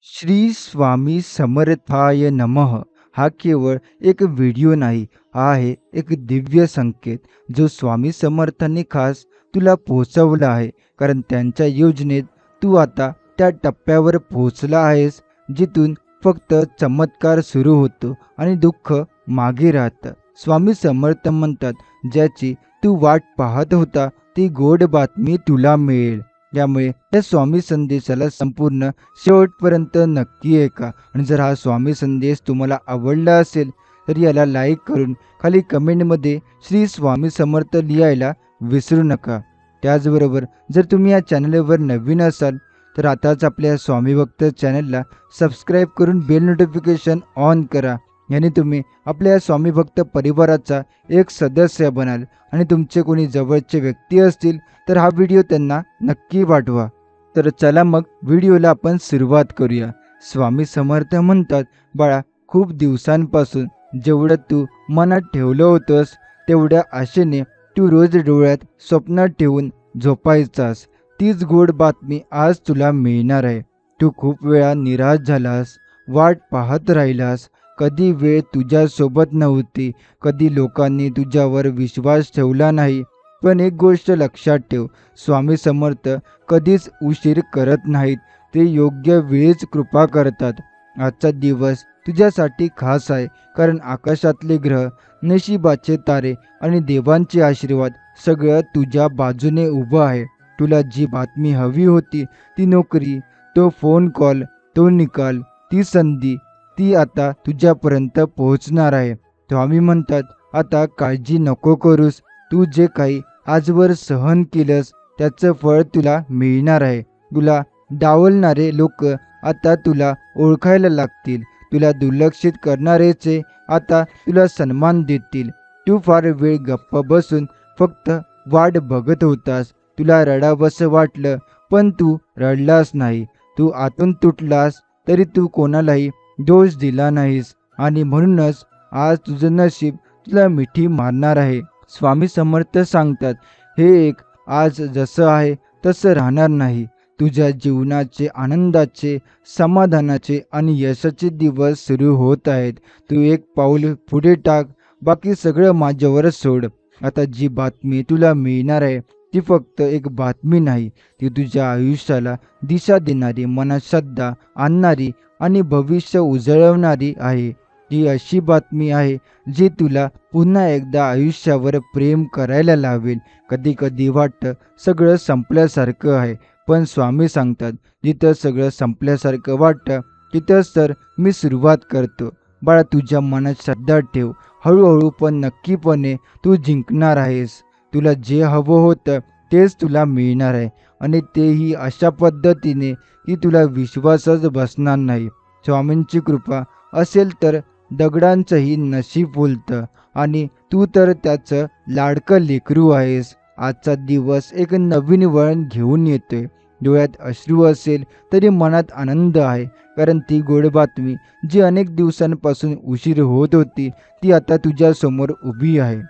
श्री स्वामी समर्थाय नमः हा केवळ एक व्हिडिओ नाही, हा आहे एक दिव्य संकेत जो स्वामी समर्थांनी खास तुला पोहोचवला आहे. कारण त्यांच्या योजनेत तू आता त्या टप्प्यावर पोहोचला आहेस जिथून फक्त चमत्कार सुरू होतो आणि दुःख मागे राहतं. स्वामी समर्थ म्हणतात, ज्याची तू वाट पाहत होता ती गोड बातमी तुला मिळेल. त्यामुळे या स्वामी संदेशाला संपूर्ण शेवटपर्यंत नक्की ऐका. आणि जर हा स्वामी संदेश तुम्हाला आवडला असेल तर याला लाईक करून खाली कमेंटमध्ये श्री स्वामी समर्थ लिहायला विसरू नका. त्याचबरोबर जर तुम्ही या चॅनलवर नवीन असाल तर आताच आपल्या स्वामी भक्त चॅनलला सबस्क्राईब करून बेल नोटिफिकेशन ऑन करा. याने तुम्ही आपल्या स्वामी भक्त परिवाराचा एक सदस्य बनाल. आणि तुमचे कोणी जवळचे व्यक्ती असतील तर हा व्हिडिओ त्यांना नक्की पाठवा. तर चला मग व्हिडिओला आपण सुरुवात करूया. स्वामी समर्थ म्हणतात, बाळा, खूप दिवसांपासून जेवढं तू मनात ठेवलं होतंस तेवढ्या आशेने तू रोज डोळ्यात स्वप्न ठेवून झोपायचास. तीच गोड बातमी आज तुला मिळणार आहे. तू खूप वेळा निराश झालास, वाट पाहत राहिलास, कधी वेळ तुझ्यासोबत नव्हती, कधी लोकांनी तुझ्यावर विश्वास ठेवला नाही. पण एक गोष्ट लक्षात ठेव, स्वामी समर्थ कधीच उशीर करत नाहीत. ते योग्य वेळीच कृपा करतात. आजचा दिवस तुझ्यासाठी खास आहे, कारण आकाशातले ग्रह, नशिबाचे तारे आणि देवांचे आशीर्वाद सगळं तुझ्या बाजूने उभं आहे. तुला जी बातमी हवी होती, ती नोकरी, तो फोन कॉल, तो निकाल, ती संधी, ती आता तुझ्यापर्यंत पोहोचणार आहे. स्वामी म्हणतात, आता काळजी नको करूस. तू जे काही आजवर सहन केलंस त्याचं फळ तुला मिळणार आहे. तुला डावलणारे लोक आता तुला ओळखायला लागतील. तुला दुर्लक्षित करणारेचे आता तुला सन्मान देतील. तू फार वेळ गप्प बसून फक्त वाट बघत होतास. तुला रडावंसं वाटलं पण तू रडलास नाही. तू आतून तुटलास तरी तू कोणालाही दोष दिला नाहीस. आणि म्हणूनच आज तुझं नशीब तुला मिठी मारणार आहे. स्वामी समर्थ सांगतात, हे एक आज जसं आहे तसं राहणार नाही. तुझ्या जीवनाचे आनंदाचे, समाधानाचे आणि यशाचे दिवस सुरू होत आहेत. तू एक पाऊल पुढे टाक, बाकी सगळं माझ्यावर सोड. आता जी बातमी तुला मिळणार आहे ती फक्त एक बातमी नाही, ती तुझ्या आयुष्याला दिशा देणारी, मनात श्रद्धा आणणारी आणि भविष्य उजळवणारी आहे. ही अशी बातमी आहे जी तुला पुन्हा एकदा आयुष्यावर प्रेम करायला लावेल. कधी कधी वाटतं सगळं संपल्यासारखं आहे, पण स्वामी सांगतात, जिथं सगळं संपल्यासारखं वाटतं तिथंच तर मी सुरुवात करतो. बाळा, तुझ्या मनात श्रद्धा ठेव. हळूहळू पण नक्कीपणे तू जिंकणार आहेस. तुला जे हवं होतं तेच तुला मिळणार आहे. आणि तेही अशा पद्धतीने की तुला विश्वासच बसणार नाही. स्वामींची कृपा असेल तर दगडांचंही नशीब बोलतं. आणि तू तर त्याचं लाडकं लेकरू आहेस. आजचा दिवस एक नवीन वळण घेऊन येतोय. डोळ्यात अश्रू असेल तरी मनात आनंद आहे, कारण ती गोड बातमी जी अनेक दिवसांपासून उशीर होत होती ती आता तुझ्या समोर उभी आहे.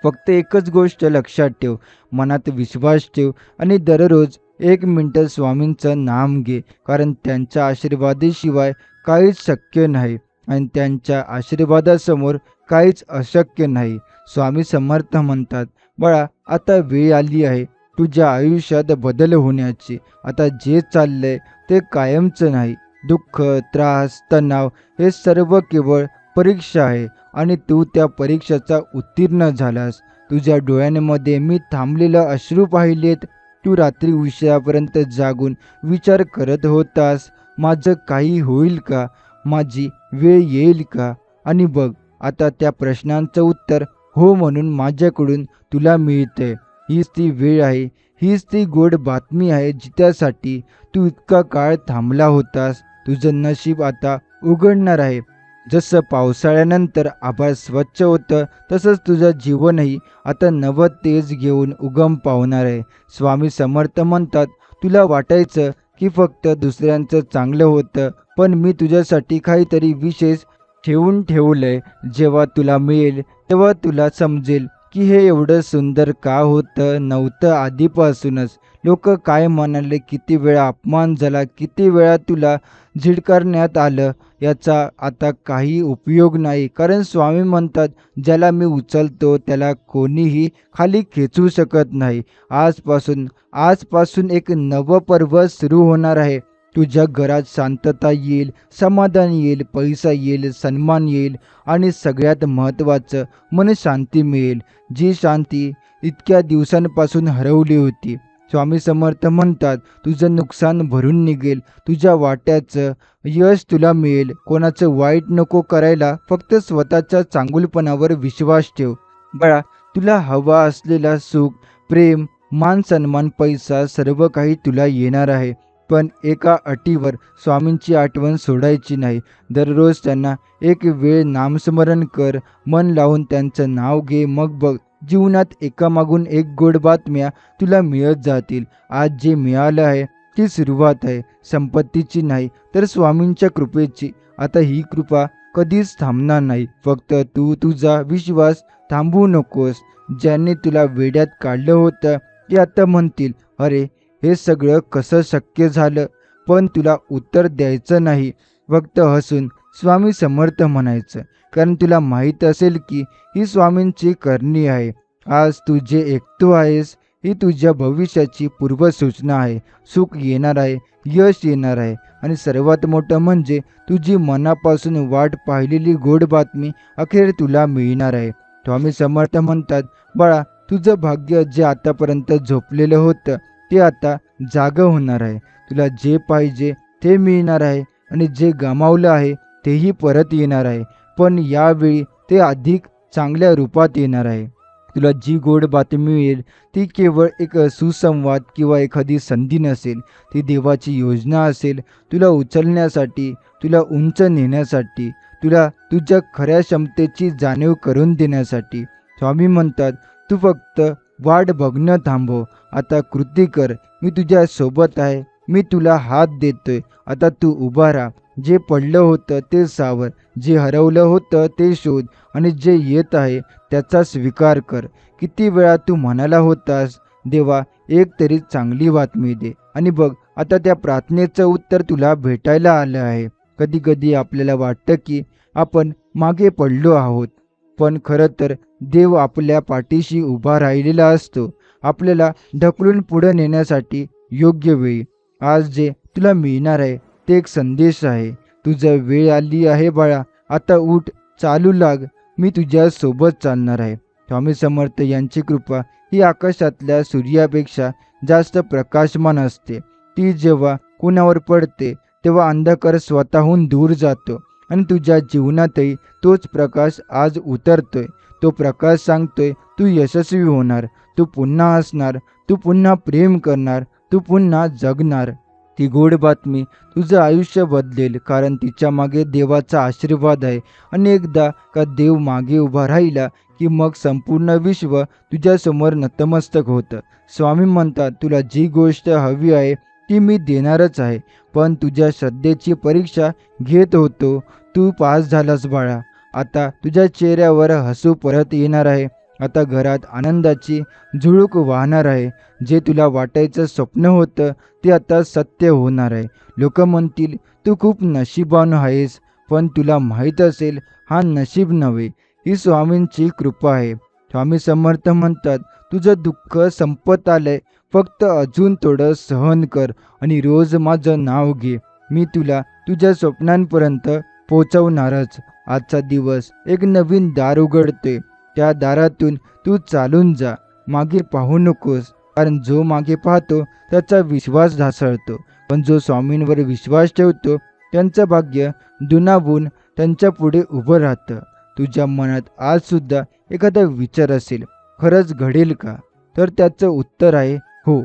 फक्त एकच गोष्ट लक्षात ठेव, मनात विश्वास ठेव आणि दररोज 1 मिनिट स्वामींचं नाम घे. कारण त्यांच्या आशीर्वादाशिवाय काहीच शक्य नाही आणि त्यांच्या आशीर्वादासमोर काहीच अशक्य नाही. स्वामी समर्थ म्हणतात, बाळा, आता वेळ आली आहे तुझ्या आयुष्यात बदल होण्याची. आता जे चाललंय ते कायमचं नाही. दुःख, त्रास, तणाव हे सर्व केवळ परीक्षा आहे आणि तू त्या परीक्षेचा उत्तीर्ण झालास. तुझ्या डोळ्यांमध्ये मी थांबलेलं अश्रू पाहिलेत. तू रात्री उशिरापर्यंत जागून विचार करत होतास, माझं काही होईल का, माझी वेळ येईल का. आणि बघ, आता त्या प्रश्नांचं उत्तर हो म्हणून माझ्याकडून तुला मिळतंय. हीच ती वेळ आहे, हीच ती गोड बातमी आहे जिच्यासाठी तू इतका काळ थांबला होतास. तुझं नशीब आता उघडणार आहे. जसं पावसाळ्यानंतर आभाळ स्वच्छ होतं तसंच तुझं जीवनही आता नवं तेज घेऊन उगम पावणार आहे. स्वामी समर्थ म्हणतात, तुला वाटायचं की फक्त दुसऱ्यांचं चांगलं होतं, पण मी तुझ्यासाठी काहीतरी विशेष ठेवून ठेवलंय. जेव्हा तुला मिळेल तेव्हा तुला समजेल की हे एवढं सुंदर का होतं नव्हतं आधीपासूनच. लोक काय म्हणाले, किती वेळा अपमान झाला, किती वेळा तुला झिडकारण्यात आलं, याचा आता काही उपयोग नाही. कारण स्वामी म्हणतात, ज्याला मी उचलतो त्याला कोणीही खाली खेचू शकत नाही. आजपासून आजपासून एक नवं पर्व सुरू होणार आहे. तुझ्या घरात शांतता येईल, समाधान येईल, पैसा येईल, सन्मान येईल आणि सगळ्यात महत्त्वाचं मनशांती मिळेल. जी शांती इतक्या दिवसांपासून हरवली होती. स्वामी समर्थ म्हणतात, तुझं नुकसान भरून निघेल, तुझ्या वाट्याचं यश तुला मिळेल. कोणाचं वाईट नको करायला, फक्त स्वतःच्या चांगुलपणावर विश्वास ठेव. बाळा, तुला हवा असलेला सुख, प्रेम, मान सन्मान, पैसा सर्व काही तुला येणार आहे. पण एका अटीवर, स्वामींची आठवण सोडायची नाही. दररोज त्यांना एक वेळ नामस्मरण कर, मन लावून त्यांचं नाव घे. मग बघ, जीवनात एकामागून एक गोड बातम्या तुला मिळत जातील. आज जे मिळालं आहे ती सुरुवात आहे, संपत्तीची नाही तर स्वामींच्या कृपेची. आता ही कृपा कधीच थांबणार नाही. फक्त तू तुझा विश्वास थांबवू नकोस. ज्यांनी तुला वेड्यात काढलं होतं ते आता म्हणतील, अरे हे सगळं कसं शक्य झालं. पण तुला उत्तर द्यायचं नाही, फक्त हसून स्वामी समर्थ म्हणायचं. कारण तुला माहीत असेल की ही स्वामींची करणी आहे. आज तू जे ऐकतो आहेस ही तुझ्या भविष्याची पूर्वसूचना आहे. सुख येणार आहे, यश येणार आहे आणि सर्वात मोठं म्हणजे तुझी मनापासून वाट पाहिलेली गोड बातमी अखेर तुला मिळणार आहे. स्वामी समर्थ म्हणतात, बाळा, तुझं भाग्य जे आतापर्यंत झोपलेलं होतं ते आता जागं होणार आहे. तुला जे पाहिजे ते मिळणार आहे आणि जे गमावलं आहे तेही परत येणार आहे. पण यावेळी ते अधिक चांगल्या रूपात येणार आहे. तुला जी गोड बातमी मिळेल ती केवळ एक सुसंवाद किंवा एखादी संधी नसेल. ती देवाची योजना असेल, तुला उचलण्यासाठी, तुला उंच नेण्यासाठी, तुला तुझ्या खऱ्या क्षमतेची जाणीव करून देण्यासाठी. स्वामी म्हणतात, तू फक्त वाट बघणं थांबव, आता कृती कर. मी तुझ्या सोबत आहे, मी तुला हात देतोय. आता तू उभा राहा. जे पडलं होतं ते सावर, जे हरवलं होतं ते शोध आणि जे येत आहे त्याचा स्वीकार कर. किती वेळा तू म्हणाला होतास, देवा एक तरी चांगली बातमी दे, आणि बघ आता त्या प्रार्थनेचं उत्तर तुला भेटायला आलं आहे. कधी कधी आपल्याला वाटतं की आपण मागे पडलो आहोत, पण खरं तर देव आपल्या पाठीशी उभा राहिलेला असतो, आपल्याला ढकलून पुढे नेण्यासाठी योग्य वेळी. आज जे तुला मिळणार आहे ते एक संदेश आहे. तुझं वेळ आली आहे बाळा, आता उठ, चालू लाग, मी तुझ्या सोबत चालणार आहे. स्वामी समर्थ यांची कृपा ही आकाशातल्या सूर्यापेक्षा जास्त प्रकाशमान असते. ती जेव्हा कुणावर पडते तेव्हा अंधकार स्वतःहून दूर जातो आणि तुझ्या जीवनातही तोच प्रकाश आज उतरतोय. तो प्रकाश सांगतोय, तू यशस्वी होणार, तू पुन्हा हसणार, तू पुन्हा प्रेम करणार, तू पुन्हा जगणार. ती गोड बातमी तुझं आयुष्य बदलेल, कारण तिच्या मागे देवाचा आशीर्वाद आहे. आणि एकदा का देव मागे उभा राहिला की मग संपूर्ण विश्व तुझ्यासमोर नतमस्तक होतं. स्वामी म्हणतात, तुला जी गोष्ट हवी आहे ती मी देणारच आहे, पण तुझ्या श्रद्धेची परीक्षा घेत होतो. तू पास झालास बाळा. आता तुझ्या चेहऱ्यावर हसू परत येणार आहे. आता घरात आनंदाची झुळूक वाहणार आहे. जे तुला वाटायचं स्वप्न होतं ते आता सत्य होणार आहे. लोक म्हणतील, तू खूप नशिबान आहेस, पण तुला माहीत असेल, हा नशीब नव्हे, ही स्वामींची कृपा आहे. स्वामी समर्थ म्हणतात, तुझं दुःख संपत आलंय, फक्त अजून थोडं सहन कर आणि रोज माझं नाव घे. मी तुला तुझ्या स्वप्नांपर्यंत पोचवणारच. आजचा दिवस एक नवीन दार उघडते, त्या दारातून तू चालून जा. मागे पाहू नकोस, कारण जो मागे पाहतो त्याचा विश्वास ढासळतो, पण जो स्वामींवर विश्वास ठेवतो त्यांचं भाग्य दुनावून त्यांच्या पुढे उभं राहतं. तुझ्या मनात आज सुद्धा एखादा विचार असेल, खरंच घडेल का? तर त्याचं उत्तर आहे हो,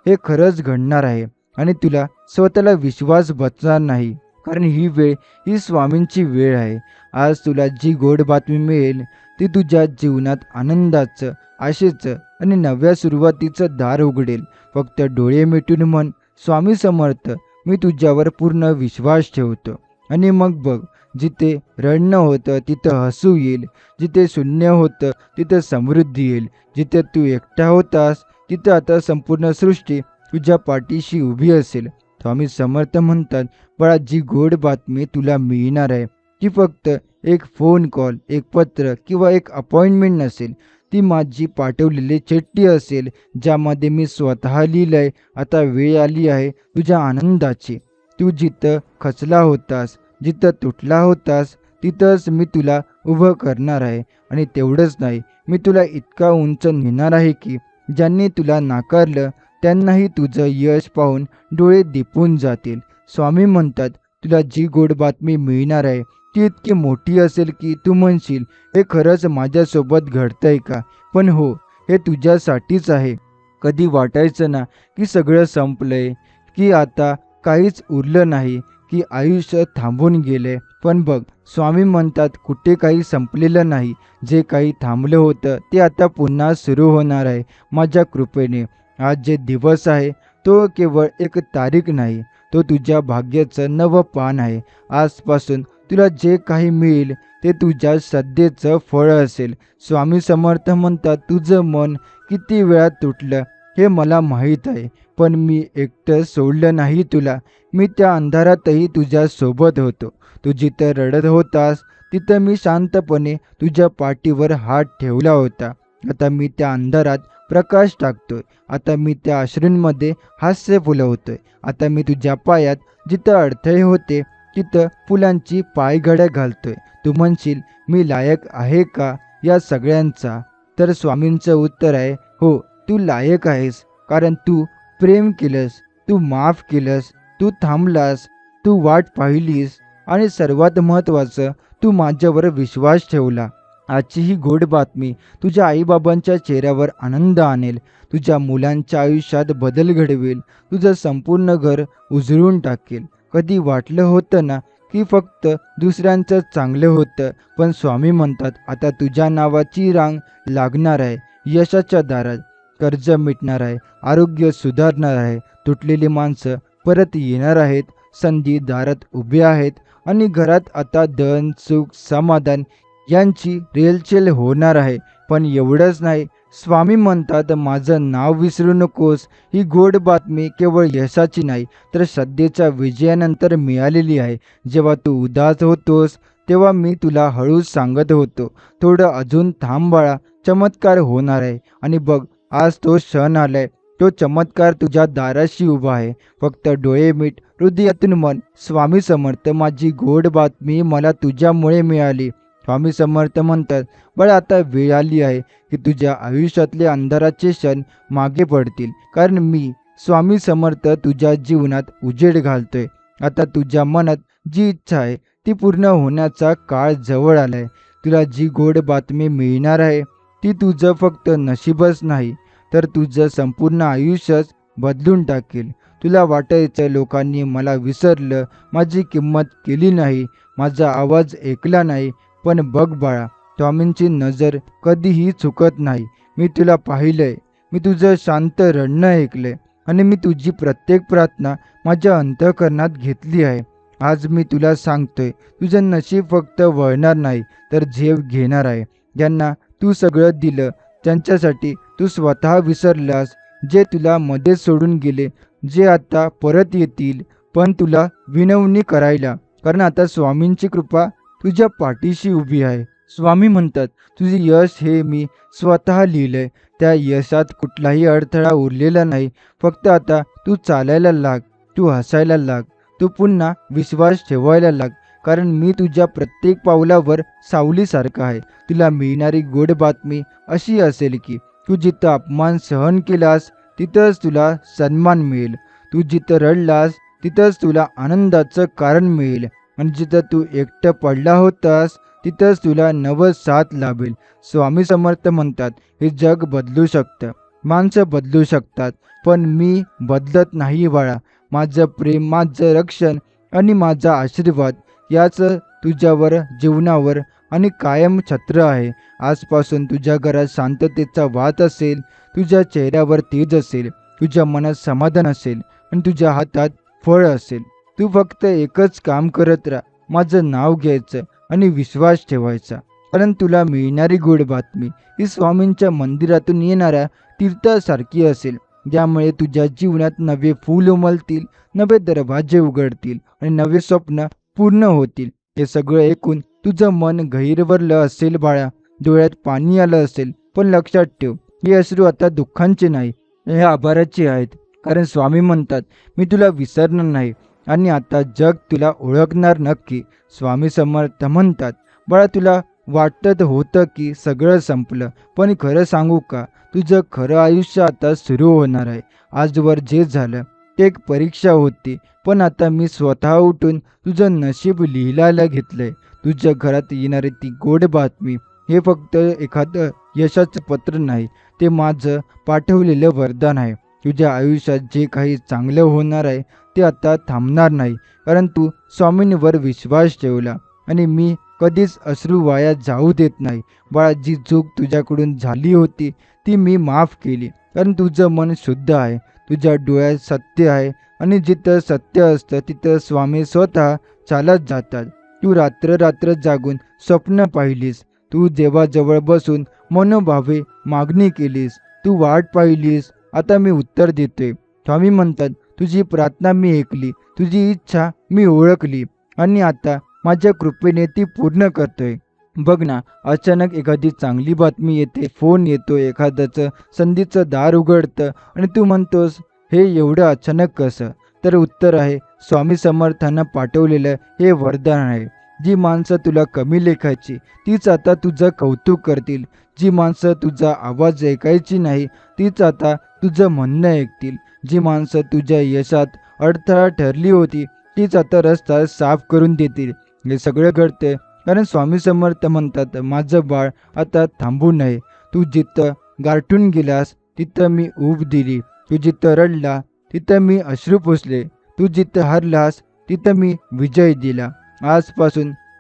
हे खरंच घडणार आहे. आणि तुला स्वतःला विश्वास बसणार नाही, कारण ही वेळ ही स्वामींची वेळ आहे. आज तुला जी गोड बातमी मिळेल ती तुझ्या जीवनात आनंदाचं, आशेचं आणि नव्या सुरुवातीचं दार उघडेल. फक्त डोळे मिटून म्हण, स्वामी समर्थ, मी तुझ्यावर पूर्ण विश्वास ठेवतो. आणि मग बघ, जिथे रडणं होतं तिथं हसू येईल, जिथे शून्य होतं तिथं समृद्धी येईल, जिथे तू एकटा होतास तिथं आता संपूर्ण सृष्टी तुझ्या पाठीशी उभी असेल. स्वामी समर्थ म्हणतात, बाळा, जी गोड बातमी तुला मिळणार आहे ती फक्त एक फोन कॉल, एक पत्र किंवा एक अपॉइंटमेंट नसेल. ती माझी पाठवलेली चिठ्ठी असेल, ज्यामध्ये मी स्वतः लिहिलंय, आता वेळ आली आहे तुझ्या आनंदाची. तू जिथं खचला होतास, जिथं तुटला होतास, तिथंच मी तुला उभं करणार आहे. आणि तेवढंच नाही, मी तुला इतका उंच नेणार आहे की ज्यांनी तुला नाकारलं त्यांनाही तुझं यश पाहून डोळे दिपून जातील. स्वामी म्हणतात, तुला जी गोड बातमी मिळणार आहे ती इतकी मोठी असेल की तू म्हणशील, हे खरंच माझ्यासोबत घडतंय का? पण हो, हे तुझ्यासाठीच आहे. कधी वाटायचं ना की सगळं संपलंय, की आता काहीच उरलं नाही, की आयुष्य थांबून गेले. पण बघ, स्वामी म्हणतात, कुठे काही संपलेलं नाही. जे काही थांबलं होतं ते आता पुन्हा सुरू होणार आहे माझ्या कृपेने. आज जे दिवस आहे तो केवळ एक तारीख नाही, तो तुझ्या भाग्याचं नवं पान आहे. आजपासून तुला जे काही मिळेल ते तुझ्या श्रद्धेचं फळ असेल. स्वामी समर्थ म्हणतात, तुझं मन किती वेळा तुटलं हे मला माहीत आहे, पण मी एकटं सोडलं नाही तुला. मी त्या अंधारातही तुझ्या सोबत होतो. तू जिथं रडत होतास तिथं मी शांतपणे तुझ्या पाठीवर हात ठेवला होता. आता मी त्या अंधारात प्रकाश टाकतोय. आता मी त्या अश्रूंमध्ये हास्य फुलवतोय. आता मी तुझ्या पायात जिथं अडथळे होते तिथं फुलांची पायघड्या घालतोय. तू म्हणशील, मी लायक आहे का या सगळ्यांचा? तर स्वामींचं उत्तर आहे, हो, तू लायक आहेस. कारण तू प्रेम केलंस, तू माफ केलंस, तू थांबलास, तू वाट पाहिलीस आणि सर्वात महत्त्वाचं, तू माझ्यावर विश्वास ठेवला. आजची ही गोड बातमी तुझ्या आईबाबांच्या चेहऱ्यावर आनंद आणेल, तुझ्या मुलांच्या आयुष्यात बदल घडवेल, तुझं संपूर्ण घर उजळून टाकेल. कधी वाटलं होतं ना की फक्त दुसऱ्यांचं चांगलं होतं, पण स्वामी म्हणतात, आता तुझ्या नावाची रांग लागणार आहे यशाच्या दारात. कर्ज मिटणार आहे, आरोग्य सुधारणार आहे, तुटलेली माणसं परत येणार आहेत, संधी दारात उभ्या आहेत आणि घरात आता धन, सुख, समाधान यांची रेलचेल होणार आहे. पण एवढंच नाही, स्वामी म्हणतात, माझं नाव विसरू नकोस. ही गोड बातमी केवळ यशाची नाही, तर श्रद्धेच्या विजयानंतर मिळालेली आहे. जेव्हा तू उदास होतोस तेव्हा मी तुला हळूच सांगत होतो, थोडं अजून थांब बाळा, चमत्कार होणार आहे. आणि बघ, आज तो क्षण आलाय, तो चमत्कार तुझ्या दाराशी उभा आहे. फक्त डोळे मीट, हृदयातून मन, स्वामी समर्थ, माझी गोड बातमी मला तुझ्यामुळे मिळाली. स्वामी समर्थ म्हणतात, बाळा, आता वेळ आली आहे की तुझ्या आयुष्यातले अंधाराचे क्षण मागे पडतील. कारण मी स्वामी समर्थ तुझ्या जीवनात उजेड घालतोय. आता तुझ्या मनात जी इच्छा आहे ती पूर्ण होण्याचा काळ जवळ आलाय. तुला जी गोड बातमी मिळणार आहे ती तुझं फक्त नशीबच नाही, तर तुझं संपूर्ण आयुष्यच बदलून टाकेल. तुला वाटायचं, लोकांनी मला विसरलं, माझी किंमत केली नाही, माझा आवाज ऐकला नाही. पण बघ बाळा, स्वामींची नजर कधीही चुकत नाही. मी तुला पाहिलंय, मी तुझं शांत रडणं ऐकलंय आणि मी तुझी प्रत्येक प्रार्थना माझ्या अंतःकरणात घेतली आहे. आज मी तुला सांगतोय, तुझं नशीब फक्त वळणार नाही, तर झेप घेणार आहे. ज्यांना तू सगळं दिलं, ज्यांच्यासाठी तू स्वतः विसरलास, जे तुला मध्येच सोडून गेले, जे आता परत येतील, पण तुला विनवणी करायला. कारण आता स्वामींची कृपा तुझ्या पाठीशी उभी आहे. स्वामी म्हणतात, तुझे यश हे मी स्वतः लिहिलंय. त्या यशात कुठलाही अडथळा उरलेला नाही. फक्त आता तू चालायला लाग, तू हसायला लाग, तू पुन्हा विश्वास ठेवायला लाग. कारण मी तुझ्या प्रत्येक पावलावर सावलीसारखा आहे. तुला मिळणारी गोड बातमी अशी असेल की तू जिथं अपमान सहन केलास तिथंच तुला सन्मान मिळेल. तू जिथं रडलास तिथंच तुला आनंदाचं कारण मिळेल. आणि जिथं तू एकटं पडला होतास तिथंच तुला नवं साथ लाभेल. स्वामी समर्थ म्हणतात, हे जग बदलू शकतं, माणसं बदलू शकतात, पण मी बदलत नाही बाळा. माझं प्रेम, माझं रक्षण आणि माझा आशीर्वाद याच तुझ्यावर, जीवनावर आणि कायम छत्र आहे. आजपासून तुझ्या घरात शांततेचा वास असेल, तुझ्या चेहऱ्यावर तेज असेल, तुझ्या मनात समाधान असेल आणि तुझ्या हातात फळ असेल. तू फक्त एकच काम करत राहा, माझं नाव घ्यायचं आणि विश्वास ठेवायचा. कारण तुला मिळणारी गोड बातमी ही स्वामींच्या मंदिरातून येणाऱ्या तीर्थासारखी असेल, ज्यामुळे तुझ्या जीवनात नवे फूल उमलतील, नवे दरवाजे उघडतील आणि नवे स्वप्न पूर्ण होतील. हे सगळं ऐकून तुझं मन गहिरवरलं असेल बाळा, डोळ्यात पाणी आलं असेल. पण लक्षात ठेव, हे अश्रू आता दुःखांचे नाही, हे आभाराचे आहेत. कारण स्वामी म्हणतात, मी तुला विसरणार नाही आणि आता जग तुला ओळखणार नक्की. स्वामी समर्थ म्हणतात, बाळा तुला वाटत होतं की सगळं संपलं, पण खरं सांगू का, तुझं खरं आयुष्य आता सुरू होणार आहे. आजवर जे झालं ते एक परीक्षा होती, पण आता मी स्वतः उठून तुझं नशीब लिहायला घेतलंय. तुझ्या घरात येणारी ती गोड बातमी हे फक्त एखादं यशाचं पत्र नाही, ते माझं पाठवलेलं वरदान आहे. तुझ्या आयुष्यात जे काही चांगलं होणार आहे ते आता थांबणार नाही, कारण तू स्वामींवर विश्वास ठेवला आणि मी कधीच अश्रू वाया जाऊ देत नाही. बाळा, जी चूक तुझ्याकडून झाली होती ती मी माफ केली, कारण तुझं मन शुद्ध आहे, तुझ्या डोळ्यात सत्य आहे आणि जिथं सत्य असतं तिथं स्वामी स्वतः चालत जातात. तू रात्र रात्र जागून स्वप्न पाहिलीस, तू देवाजवळ बसून मनोभावे मागणी केलीस, तू वाट पाहिलीस. आता मी उत्तर देतोय. स्वामी म्हणतात, तुझी प्रार्थना मी ऐकली, तुझी इच्छा मी ओळखली आणि आता माझ्या कृपेने ती पूर्ण करतोय. बघ ना, अचानक एखादी चांगली बातमी येते, फोन येतो, एखाद्याचं संधीचं दार उघडतं आणि तू म्हणतोस, हे एवढं अचानक कसं? तर उत्तर आहे, स्वामी समर्थांना पाठवलेलं हे वरदान आहे. जी माणसं तुला कमी लेखायची तीच आता तुझं कौतुक करतील. जी माणसं तुझा आवाज ऐकायची नाही तीच आता तुझं म्हणणं ऐकतील. जी माणसं तुझ्या यशात अडथळा ठरली होती तीच आता रस्ता साफ करून देतील. हे सगळं घडते कारण स्वामी समर्थ म्हणतात, माझं बाळ आता थांबू नये. तू जिथं गारठून गेलास तिथं मी ऊब दिली, तू जिथं रडला तिथं मी अश्रू पुसले, तू जिथं हरलास तिथं मी विजय दिला.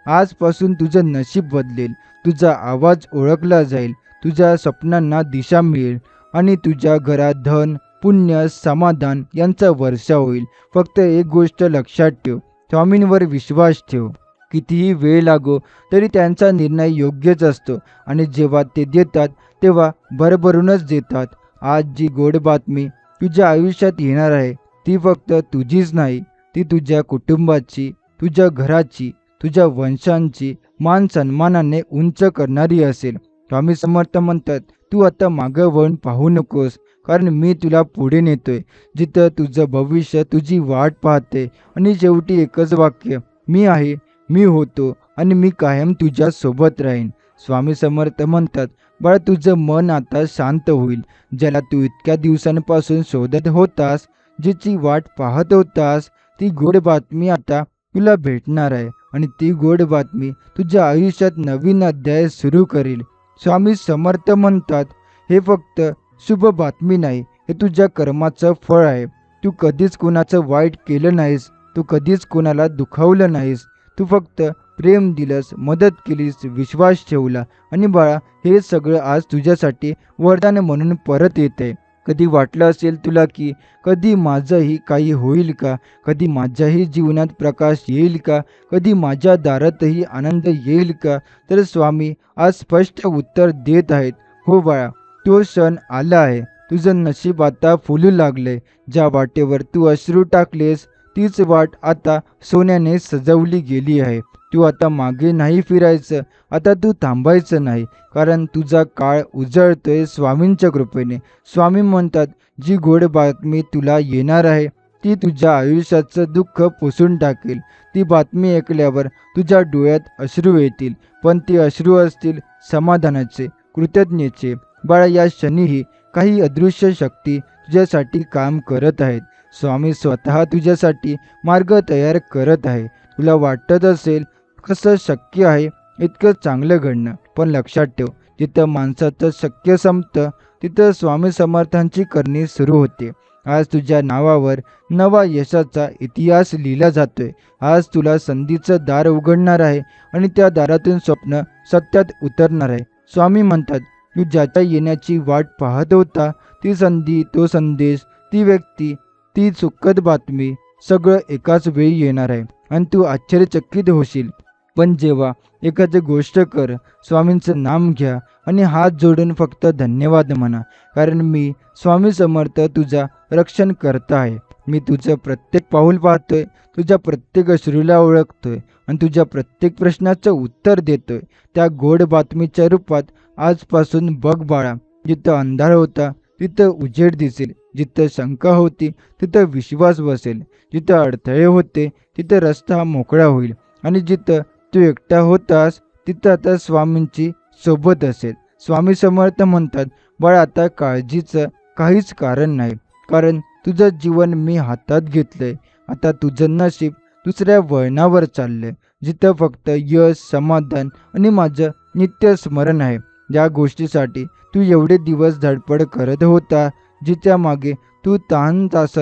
आजपासून तुझं नशीब बदलेल, तुझा आवाज ओळखला जाईल, तुझ्या स्वप्नांना दिशा मिळेल आणि तुझ्या घरात धन, पुण्य, समाधान यांचा वर्षा होईल. फक्त एक गोष्ट लक्षात ठेव, स्वामींवर विश्वास ठेव. कितीही वेळ लागो तरी त्यांचा निर्णय योग्यच असतो आणि जेव्हा ते देतात तेव्हा भरभरूनच देतात. आज जी गोड बातमी तुझ्या आयुष्यात येणार आहे ती फक्त तुझीच नाही, ती तुझ्या कुटुंबाची, तुझ्या घराची, तुझ्या वंशांची मान सन्मानाने उंच करणारी असेल. स्वामी समर्थ म्हणतात, तू आता मागं वळून पाहू नकोस, कारण मी तुला पुढे नेतोय, जिथं तुझं भविष्य तुझी वाट पाहते. आणि शेवटी एकच वाक्य, मी आहे, मी होतो आणि मी कायम तुझ्या सोबत राहीन. स्वामी समर्थ म्हणतात, बाळा तुझं मन आता शांत होईल. ज्याला तू इतक्या दिवसांपासून शोधत होतास, जिची वाट पाहत होतास, ती गोड बातमी आता तुला भेटणार आहे आणि ती गोड बातमी तुझ्या आयुष्यात नवीन अध्याय सुरू करेल. स्वामी समर्थ म्हणतात, हे फक्त शुभ बातमी नाही, हे तुझ्या कर्माचं फळ आहे. तू कधीच कोणाचं वाईट केलं नाहीस, तू कधीच कोणाला दुखावलं नाहीस, तू फक्त प्रेम दिलंस, मदत केलीस, विश्वास ठेवला आणि बाळा हे सगळं आज तुझ्यासाठी वरदान म्हणून परत येते. कधी वाटलं असेल तुला की कधी माझंही काही होईल का, कधी माझ्याही जीवनात प्रकाश येईल का, कधी माझ्या दारातही आनंद येईल का, तर स्वामी आज स्पष्ट उत्तर देत आहेत, हो बाळा, तो क्षण आला आहे. तुझं नशीब आता फुलू लागले. ज्या वाटेवर तू अश्रू टाकलेस तीच वाट आता सोन्याने सजवली गेली आहे. तू आता मागे नाही फिरायचं, आता तू थांबायचं नाही, कारण तुझा काळ उजळतोय स्वामींच्या कृपेने. स्वामी म्हणतात, जी गोड बातमी तुला येणार आहे ती तुझ्या आयुष्याचं दुःख पुसून टाकेल. ती बातमी ऐकल्यावर तुझ्या डोळ्यात अश्रू येतील, पण ती अश्रू असतील समाधानाचे, कृतज्ञतेचे. बाळा, या क्षणीही काही अदृश्य शक्ती तुझ्यासाठी काम करत आहेत. स्वामी स्वतः तुझ्यासाठी मार्ग तयार करत आहे. तुला वाटत असेल कसं शक्य आहे इतकं चांगलं घडणं, पण लक्षात ठेव, जिथं माणसाचं शक्य संपतं तिथं स्वामी समर्थांची करणी सुरू होते. आज तुझ्या नावावर नवा यशाचा इतिहास लिहिला जातोय. आज तुला संधीचं दार उघडणार आहे आणि त्या दारातून स्वप्न सत्यात उतरणार आहे. स्वामी म्हणतात, तू ज्याच्या येण्याची वाट पाहत होता, ती संधी, तो संदेश, ती व्यक्ती, ती सुखद बातमी, सगळं एकाच वेळी येणार आहे. आणि तू आश्चर्यचकित होशील. पण जेव्हा एखादी गोष्ट कर, स्वामींचं नाम घ्या आणि हात जोडून फक्त धन्यवाद म्हणा, कारण मी स्वामी समर्थ तुझा रक्षण करता आहे. मी तुझं प्रत्येक पाऊल पाहतोय, तुझ्या प्रत्येक अश्रूला ओळखतोय आणि तुझ्या प्रत्येक प्रश्नाचं उत्तर देतोय. त्या गोड बातमीच्या रूपात आजपासून बघ बाळा, जिथं अंधार होता तिथं उजेड दिसेल, जिथं शंका होती तिथं विश्वास बसेल, जिथं अडथळे होते तिथं रस्ता मोकळा होईल आणि जिथं तू एकटा होतास तिथं आता स्वामींची सोबत असेल. स्वामी समर्थ म्हणतात, बाळा आता काळजीचं काहीच कारण नाही, कारण तुझं जीवन मी हातात घेतलंय. आता तुझं नशीब दुसऱ्या वळणावर चाललंय, जिथं फक्त यश, समाधान आणि माझं नित्य स्मरण आहे. ज्या गोष्टीसाठी तू एवढे दिवस धडपड करत होता, जिच्या मागे तू ताण तास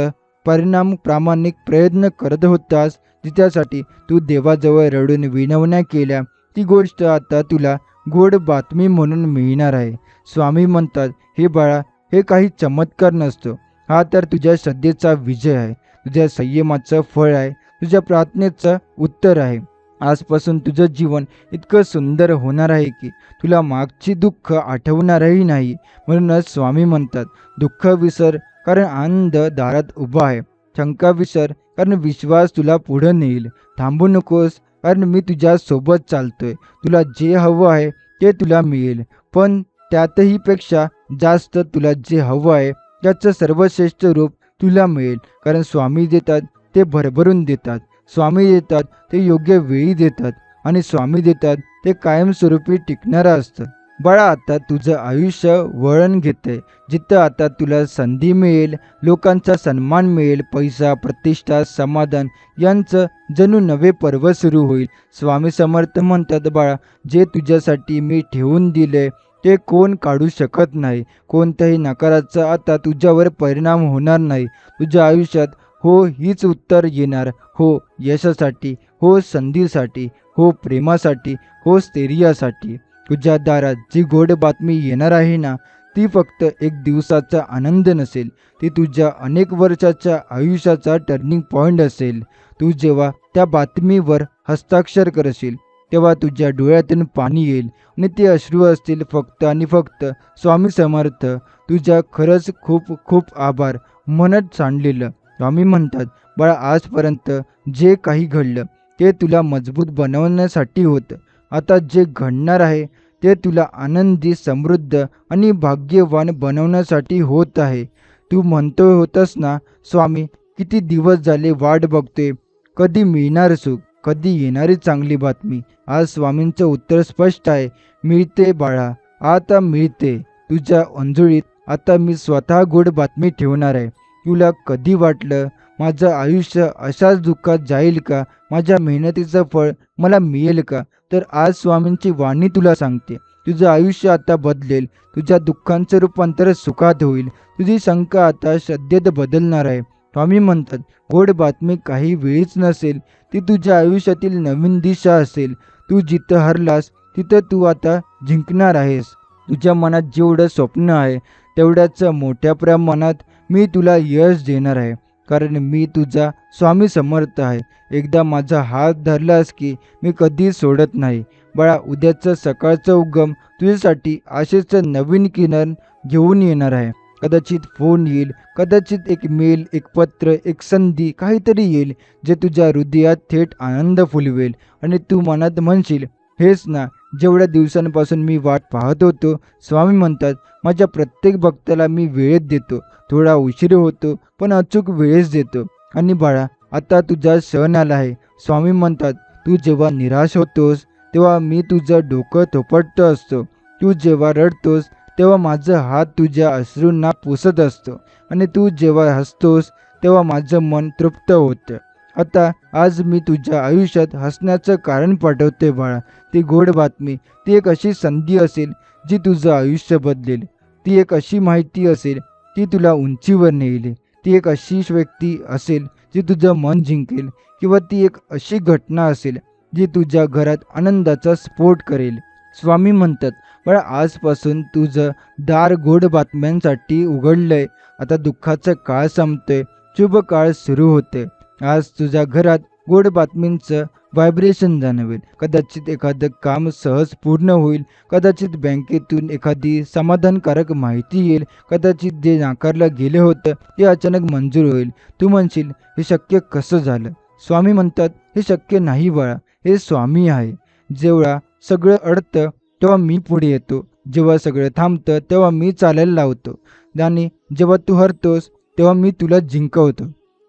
परिणाम प्रामाणिक प्रयत्न करत होतास, जिच्यासाठी तू देवाजवळ रडून विनवण्या केल्या, ती गोष्ट आता तुला गोड बातमी म्हणून मिळणार आहे. स्वामी म्हणतात, हे बाळा, हे काही चमत्कार नसतो, हा तर तुझ्या श्रद्धेचा विजय आहे, तुझ्या संयमाचं फळ आहे, तुझ्या प्रार्थनेचं उत्तर आहे. आजपासून तुझं जीवन इतकं सुंदर होणार आहे की तुला मागची दुःख आठवणारही नाही. म्हणूनच स्वामी म्हणतात, दुःख विसर, कारण आनंद दारात उभा आहे. शंका विसर, कारण विश्वास तुला पुढे नेईल. थांबू नकोस, कारण मी तुझ्या सोबत चालतोय. तुला जे हवं आहे ते तुला मिळेल, पण त्यातही पेक्षा जास्त तुला जे हवं आहे त्याचं सर्वश्रेष्ठ रूप तुला मिळेल. कारण स्वामी देतात ते भरभरून देतात, स्वामी देतात ते योग्य वेळी देतात आणि स्वामी देतात ते कायमस्वरूपी टिकणारं असतं. बाळा, आता तुझं आयुष्य वळण घेतंय, जिथं आता तुला संधी मिळेल, लोकांचा सन्मान मिळेल, पैसा, प्रतिष्ठा, समाधान यांचं जणू नवे पर्व सुरू होईल. स्वामी समर्थ म्हणतात, बाळा, जे तुझ्यासाठी मी ठेवून दिले ते कोण काढू शकत नाही. कोणत्याही नकाराचा आता तुझ्यावर परिणाम होणार नाही. तुझ्या आयुष्यात हो हीच उत्तर येणार. हो यशासाठी, हो संधीसाठी, हो प्रेमासाठी, हो स्थैर्यासाठी. तुझ्या दारात जी गोड बातमी येणार आहे ना, ती फक्त एक दिवसाचा आनंद नसेल, ती तुझ्या अनेक वर्षाच्या आयुष्याचा टर्निंग पॉईंट असेल. तू जेव्हा त्या बातमीवर हस्ताक्षर करशील तेव्हा तुझ्या डोळ्यातून पाणी येईल आणि ते अश्रू असतील फक्त आणि फक्त स्वामी समर्थ तुझ्या खरंच खूप खूप आभार म्हणत सांडलेलं. स्वामी म्हणतात, बाळा, आजपर्यंत जे काही घडलं ते तुला मजबूत बनवण्यासाठी होतं. आता जे घडणार आहे ते तुला आनंदी, समृद्ध आणि भाग्यवान बनवण्यासाठी होत आहे. तू म्हणतो होतस ना, स्वामी, किती दिवस झाले वाट बघतोय, कधी मिळणार सुख, कधी येणारी चांगली बातमी. आज स्वामींचं उत्तर स्पष्ट आहे, मिळते बाळा, आता मिळते. तुझ्या अंजुळीत आता मी स्वतः गोड बातमी ठेवणार आहे. तुला कधी वाटलं माझं आयुष्य अशाच दुःखात जाईल का, माझ्या मेहनतीचं फळ मला मिळेल का, तर आज स्वामींची वाणी तुला सांगते, तुझं आयुष्य आता बदलेल. तुझ्या दुःखांचं रूपांतर सुखात होईल. तुझी शंका आता श्रद्धेत बदलणार आहे. स्वामी म्हणतात, गोड बातमी काही वेळीच नसेल, ती तुझ्या आयुष्यातील नवीन दिशा असेल. तू जिथं हरलास तिथं तू आता जिंकणार आहेस. तुझ्या मनात जेवढं स्वप्न आहे तेवढ्याच मोठ्या प्रमाणात मी तुला यश देणार आहे, कारण मी तुझा स्वामी समर्थ आहे. एकदा माझा हात धरलास की मी कधी सोडत नाही. बाळा, उद्याचं सकाळचं उगम तुझ्यासाठी आशेचं नवीन किरण घेऊन येणार आहे. कदाचित फोन येईल, कदाचित एक मेल, एक पत्र, एक संधी, काहीतरी येईल जे तुझ्या हृदयात थेट आनंद फुलवेल आणि तू मनात म्हणशील, हेच ना जेवढ्या दिवसांपासून मी वाट पाहत होतो. स्वामी म्हणतात, माझ्या प्रत्येक भक्ताला मी वेळेत देतो, थोडा उशीर होतो पण अचूक वेळेस देतो. आणि बाळा, आता तुझा क्षण आला आहे. स्वामी म्हणतात, तू जेव्हा निराश होतोस तेव्हा मी तुझं डोकं थोपटत असतो. तू जेव्हा रडतोस तेव्हा माझा हात तुझ्या अश्रूंना पुसत असतो आणि तू जेव्हा हसतोस तेव्हा माझं मन तृप्त होतं. आता आज मी तुझ्या आयुष्यात हसण्याचं कारण पाठवते बाळा. ती गोड बातमी, ती एक अशी संधी असेल जी तुझं आयुष्य बदलेल. ती एक अशी माहिती असेल ती तुला उंचीवर नेईल. ती एक अशी व्यक्ती असेल जी तुझं मन जिंकेल, किंवा ती एक अशी घटना असेल जी तुझ्या घरात आनंदाचा स्फोट करेल. स्वामी म्हणतात, बाळा, आजपासून तुझं दार गोड बातम्यांसाठी उघडलंय. आता दुःखाचा काळ संपतोय, शुभ काळ सुरू होते. आज तुझ्या घरात गोड बातमींचं व्हायब्रेशन जाणवेल. कदाचित एखादं काम सहज पूर्ण होईल, कदाचित बँकेतून एखादी समाधानकारक माहिती येईल, कदाचित जे नाकारलं गेलं होतं ते अचानक मंजूर होईल. तू म्हणशील, हे शक्य कसं झालं? स्वामी म्हणतात, हे शक्य नाही बाळा, हे स्वामी आहे. जेव्हा सगळं अडतं तेव्हा मी पुढे येतो, जेव्हा सगळं थांबतं तेव्हा मी चालायला लावतो, आणि जेव्हा तू हरतोस तेव्हा मी तुला जिंकवतो.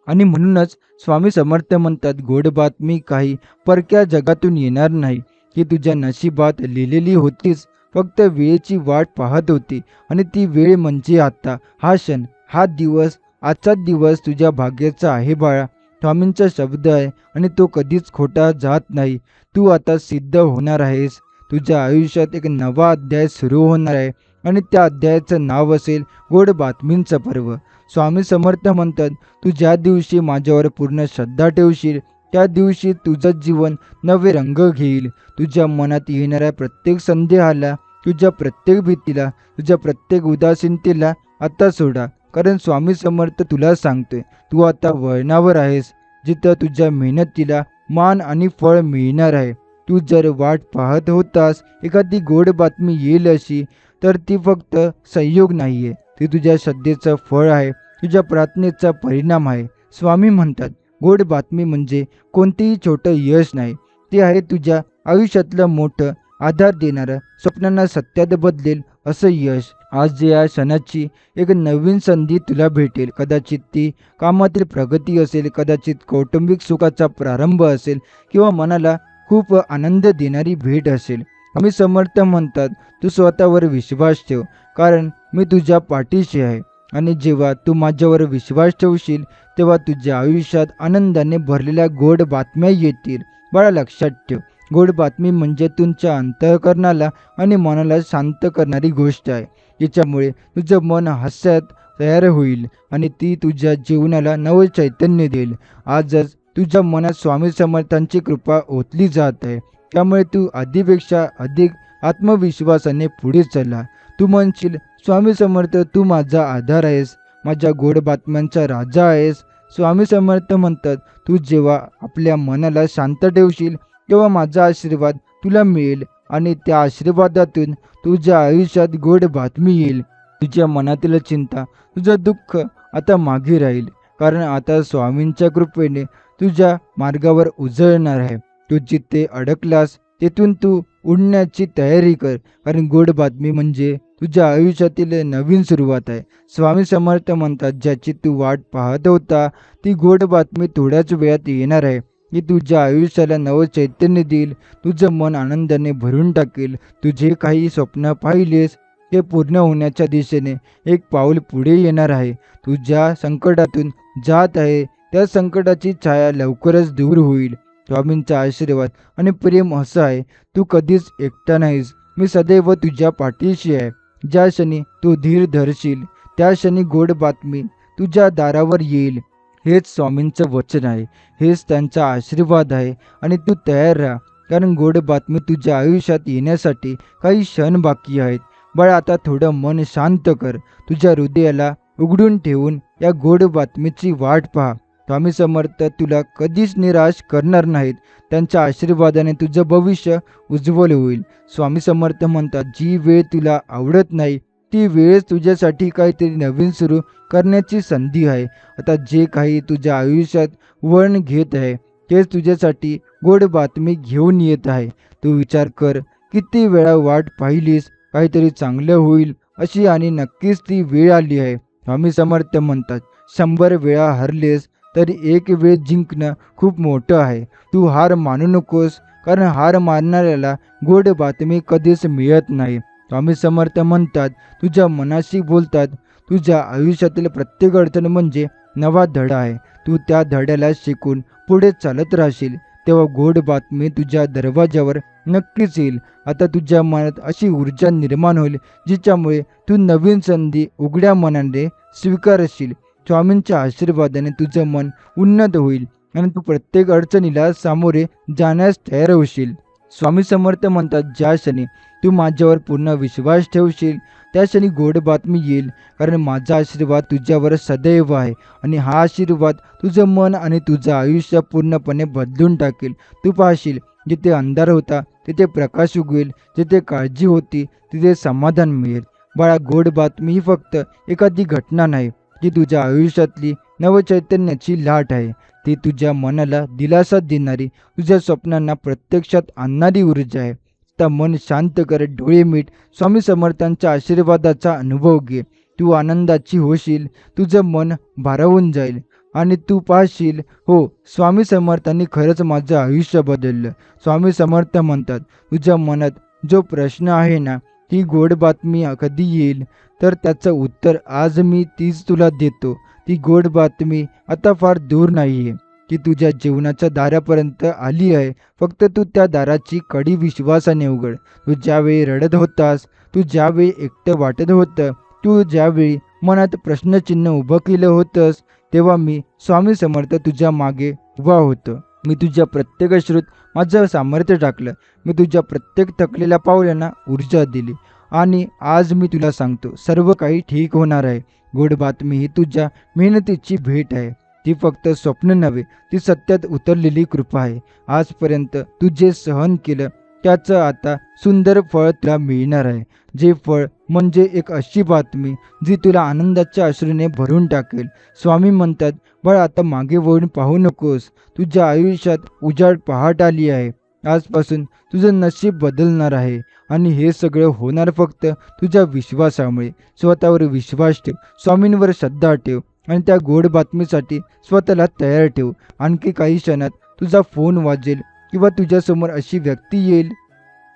आणि म्हणूनच स्वामी समर्थ म्हणतात, गोड बातमी काही परक्या जगातून येणार नाही, की तुझ्या नशिबात लिहिलेली होतीच. फक्त वेळेची वाट पाहत होती, आणि ती वेळ म्हणजे आता, हा क्षण, हा दिवस. आजचा दिवस तुझ्या भाग्याचा आहे बाळा. स्वामींचा शब्द आहे आणि तो कधीच खोटा जात नाही. तू आता सिद्ध होणार आहेस. तुझ्या आयुष्यात एक नवा अध्याय सुरू होणार आहे, आणि त्या अध्यायाचं नाव असेल गोड बातमींचं पर्व. स्वामी समर्थ म्हणतात, तू ज्या दिवशी माझ्यावर पूर्ण श्रद्धा ठेवशील त्या दिवशी तुझं जीवन नवे रंग घेईल. तुझ्या मनात येणाऱ्या प्रत्येक संदेहाला, तुझ्या प्रत्येक भीतीला, तुझ्या प्रत्येक उदासीनतेला आता सोडा. कारण स्वामी समर्थ तुला सांगतोय, तू आता वळणावर आहेस जिथं तुझ्या मेहनतीला मान आणि फळ मिळणार आहे. तू जर वाट पाहत होतास एखादी गोड बातमी येईल अशी, तर ती फक्त संयोग नाहीये, ती तुझ्या श्रद्धेचं फळ आहे, तुझ्या प्रार्थनेचा परिणाम आहे. स्वामी म्हणतात, गोड बातमी म्हणजे कोणतेही छोटं यश नाही, ते आहे तुझ्या आयुष्यातलं मोठं आधार देणारं, स्वप्नांना सत्यात बदलेल असं यश. आज या क्षणाची एक नवीन संधी तुला भेटेल. कदाचित ती कामातील प्रगती असेल, कदाचित कौटुंबिक सुखाचा प्रारंभ असेल, किंवा मनाला खूप आनंद देणारी भेट असेल. आम्ही समर्थ म्हणतात, तू स्वतःवर विश्वास ठेव, कारण मी तुझ्या पाठीशी आहे. आणि जेव्हा तू माझ्यावर विश्वास ठेवशील तेव्हा तुझ्या आयुष्यात आनंदाने भरलेल्या गोड बातम्या येतील. बाळा, लक्षात ठेव, गोड बातमी म्हणजे तुमच्या अंतःकरणाला आणि मनाला शांत करणारी गोष्ट आहे. याच्यामुळे तुझं मन हास्यात तयार होईल, आणि ती तुझ्या जीवनाला नवं चैतन्य देईल. आजच तुझ्या मनात स्वामी समर्थांची कृपा ओतली जात आहे, त्यामुळे तू आधीपेक्षा अधिक आत्मविश्वासाने पुढे चला. तू म्हणशील, स्वामी समर्थ तू माझा आधार आहेस, माझ्या गोड बातम्यांचा राजा आहेस. स्वामी समर्थ म्हणतात, तू जेव्हा आपल्या मनाला शांत ठेवशील तेव्हा माझा आशीर्वाद तुला मिळेल, आणि त्या आशीर्वादातून तुझ्या आयुष्यात गोड बातमी येईल. तुझ्या मनातील चिंता, तुझं दुःख आता मागे राहील, कारण आता स्वामींच्या कृपेने तुझ्या मार्गावर उजळणार आहे. तू जिथे अडकलास तेथून तू उडण्याची तयारी कर, कारण गोड बातमी म्हणजे तुझ्या आयुष्यातील नवीन सुरुवात आहे. स्वामी समर्थ म्हणतात, ज्याची तू वाट पाहत होता ती गोड बातमी थोड्याच वेळात येणार आहे, की तुझ्या आयुष्याला नवं चैतन्य देईल, तुझं मन आनंदाने भरून टाकेल. तुझे काही स्वप्न पाहिलेस ते पूर्ण होण्याच्या दिशेने एक पाऊल पुढे येणार आहे. तू ज्या संकटातून जात आहे त्या संकटाची छाया लवकरच दूर होईल. स्वामींचा आशीर्वाद आणि प्रेम असं आहे, तू कधीच एकटा नाहीस, मी सदैव तुझ्या पाठीशी आहे. ज्या क्षणी तू धीर धरशील त्या क्षणी गोड बातमी तुझ्या दारावर येईल. हेच स्वामींचं वचन आहे, हेच त्यांचा आशीर्वाद आहे, आणि तू तयार राहा, कारण गोड बातमी तुझ्या आयुष्यात येण्यासाठी काही क्षण बाकी आहेत. बाळा, आता थोडं मन शांत कर, तुझ्या हृदयाला उघडून ठेवून या गोड बातमीची वाट पहा. स्वामी समर्थ तुला कधीच निराश करणार नाहीत. त्यांच्या आशीर्वादाने तुझं भविष्य उज्ज्वल होईल. स्वामी समर्थ म्हणतात, जी वेळ तुला आवडत नाही ती वेळच तुझ्यासाठी काहीतरी नवीन सुरू करण्याची संधी आहे. आता जे काही तुझ्या आयुष्यात वळण घेत आहे तेच तुझ्यासाठी गोड बातमी घेऊन येत आहे. तू विचार कर, किती वेळा वाट पाहिलीस काहीतरी चांगलं होईल अशी, आणि नक्कीच ती वेळ आली आहे. स्वामी समर्थ म्हणतात, 100 वेळा हरलेस तरी एक वेळ जिंकणं खूप मोठं आहे. तू हार मानू नकोस, कारण हार मानणाऱ्याला गोड बातमी कधीच मिळत नाही. स्वामी समर्थ म्हणतात, तुझ्या मनाशी बोलतात, तुझ्या आयुष्यातील प्रत्येक अडचण म्हणजे नवा धडा आहे. तू त्या धड्याला शिकून पुढे चालत राहशील तेव्हा गोड बातमी तुझ्या दरवाजावर नक्कीच येईल. आता तुझ्या मनात अशी ऊर्जा निर्माण होईल जिच्यामुळे तू नवीन संधी उघड्या मनाने स्वीकारशील. स्वामींच्या आशीर्वादाने तुझं मन उन्नत होईल, आणि तू प्रत्येक अडचणीला सामोरे जाण्यास तयार होशील. स्वामी समर्थ म्हणतात, ज्या क्षणी तू माझ्यावर पूर्ण विश्वास ठेवशील त्या क्षणी गोड बातमी येईल, कारण माझा आशीर्वाद तुझ्यावर सदैव आहे आणि हा आशीर्वाद तुझं मन आणि तुझं आयुष्य पूर्णपणे बदलून टाकेल. तू पाहशील, जिथे अंधार होता तिथे प्रकाश उगवेल, जिथे काळजी होती तिथे समाधान मिळेल. बाळा, गोड बातमी ही फक्त एखादी घटना नाही, ती तुझ्या आयुष्यातली नवचैतन्याची लाट आहे. ती तुझ्या मनाला दिलासा देणारी, तुझ्या स्वप्नांना प्रत्यक्षात आणणारी ऊर्जा आहे. तर मन शांत कर, डोळे मीट, स्वामी समर्थांच्या आशीर्वादाचा अनुभव घे. तू आनंदाची होशील, तुझं मन भारावून जाईल आणि तू पाहशील, हो, स्वामी समर्थांनी खरंच माझं आयुष्य बदललं. स्वामी समर्थ म्हणतात, तुझ्या मनात जो प्रश्न आहे ना, ही गोड बातमी कधी येईल, तर त्याचं उत्तर आज मी तीच तुला देतो. ती गोड बातमी आता फार दूर नाही आहे, ती तुझ्या जीवनाच्या दारापर्यंत आली आहे. फक्त तू त्या दाराची कडी विश्वासाने उघड. तू ज्यावेळी रडत होतास, तू ज्यावेळी एकटं वाटत होतं, तू ज्यावेळी मनात प्रश्नचिन्ह उभं केलं होतंस, तेव्हा मी स्वामी समर्थ तुझ्या मागे उभा होतो. मी तुझ्या प्रत्येक अश्रूत माझं सामर्थ्य टाकलं. मी तुझ्या प्रत्येक थकलेल्या पावलांना ऊर्जा दिली आणि आज मी तुला सांगतो, सर्व काही ठीक होणार आहे. गोड बातमी ही तुझ्या मेहनतीची भेट आहे. ती फक्त स्वप्न नव्हे, ती सत्यात उतरलेली कृपा आहे. आजपर्यंत तू जे सहन केलं त्याचं आता सुंदर फळ तुला मिळणार आहे. जे फळ म्हणजे एक अशी बातमी जी तुला आनंदाच्या अश्रूने भरून टाकेल. स्वामी म्हणतात, बाळ, आता मागे वळून पाहू नकोस. तुझ्या आयुष्यात उजाड पहाट आली आहे. आजपासून तुझं नशीब बदलणार आहे आणि हे सगळं होणार फक्त तुझ्या विश्वासामुळे. स्वतःवर विश्वास ठेव, स्वामींवर श्रद्धा ठेव आणि त्या गोड बातमीसाठी स्वतःला तयार ठेव. आणखी काही क्षणात तुझा फोन वाजेल किंवा तुझ्यासमोर अशी व्यक्ती येईल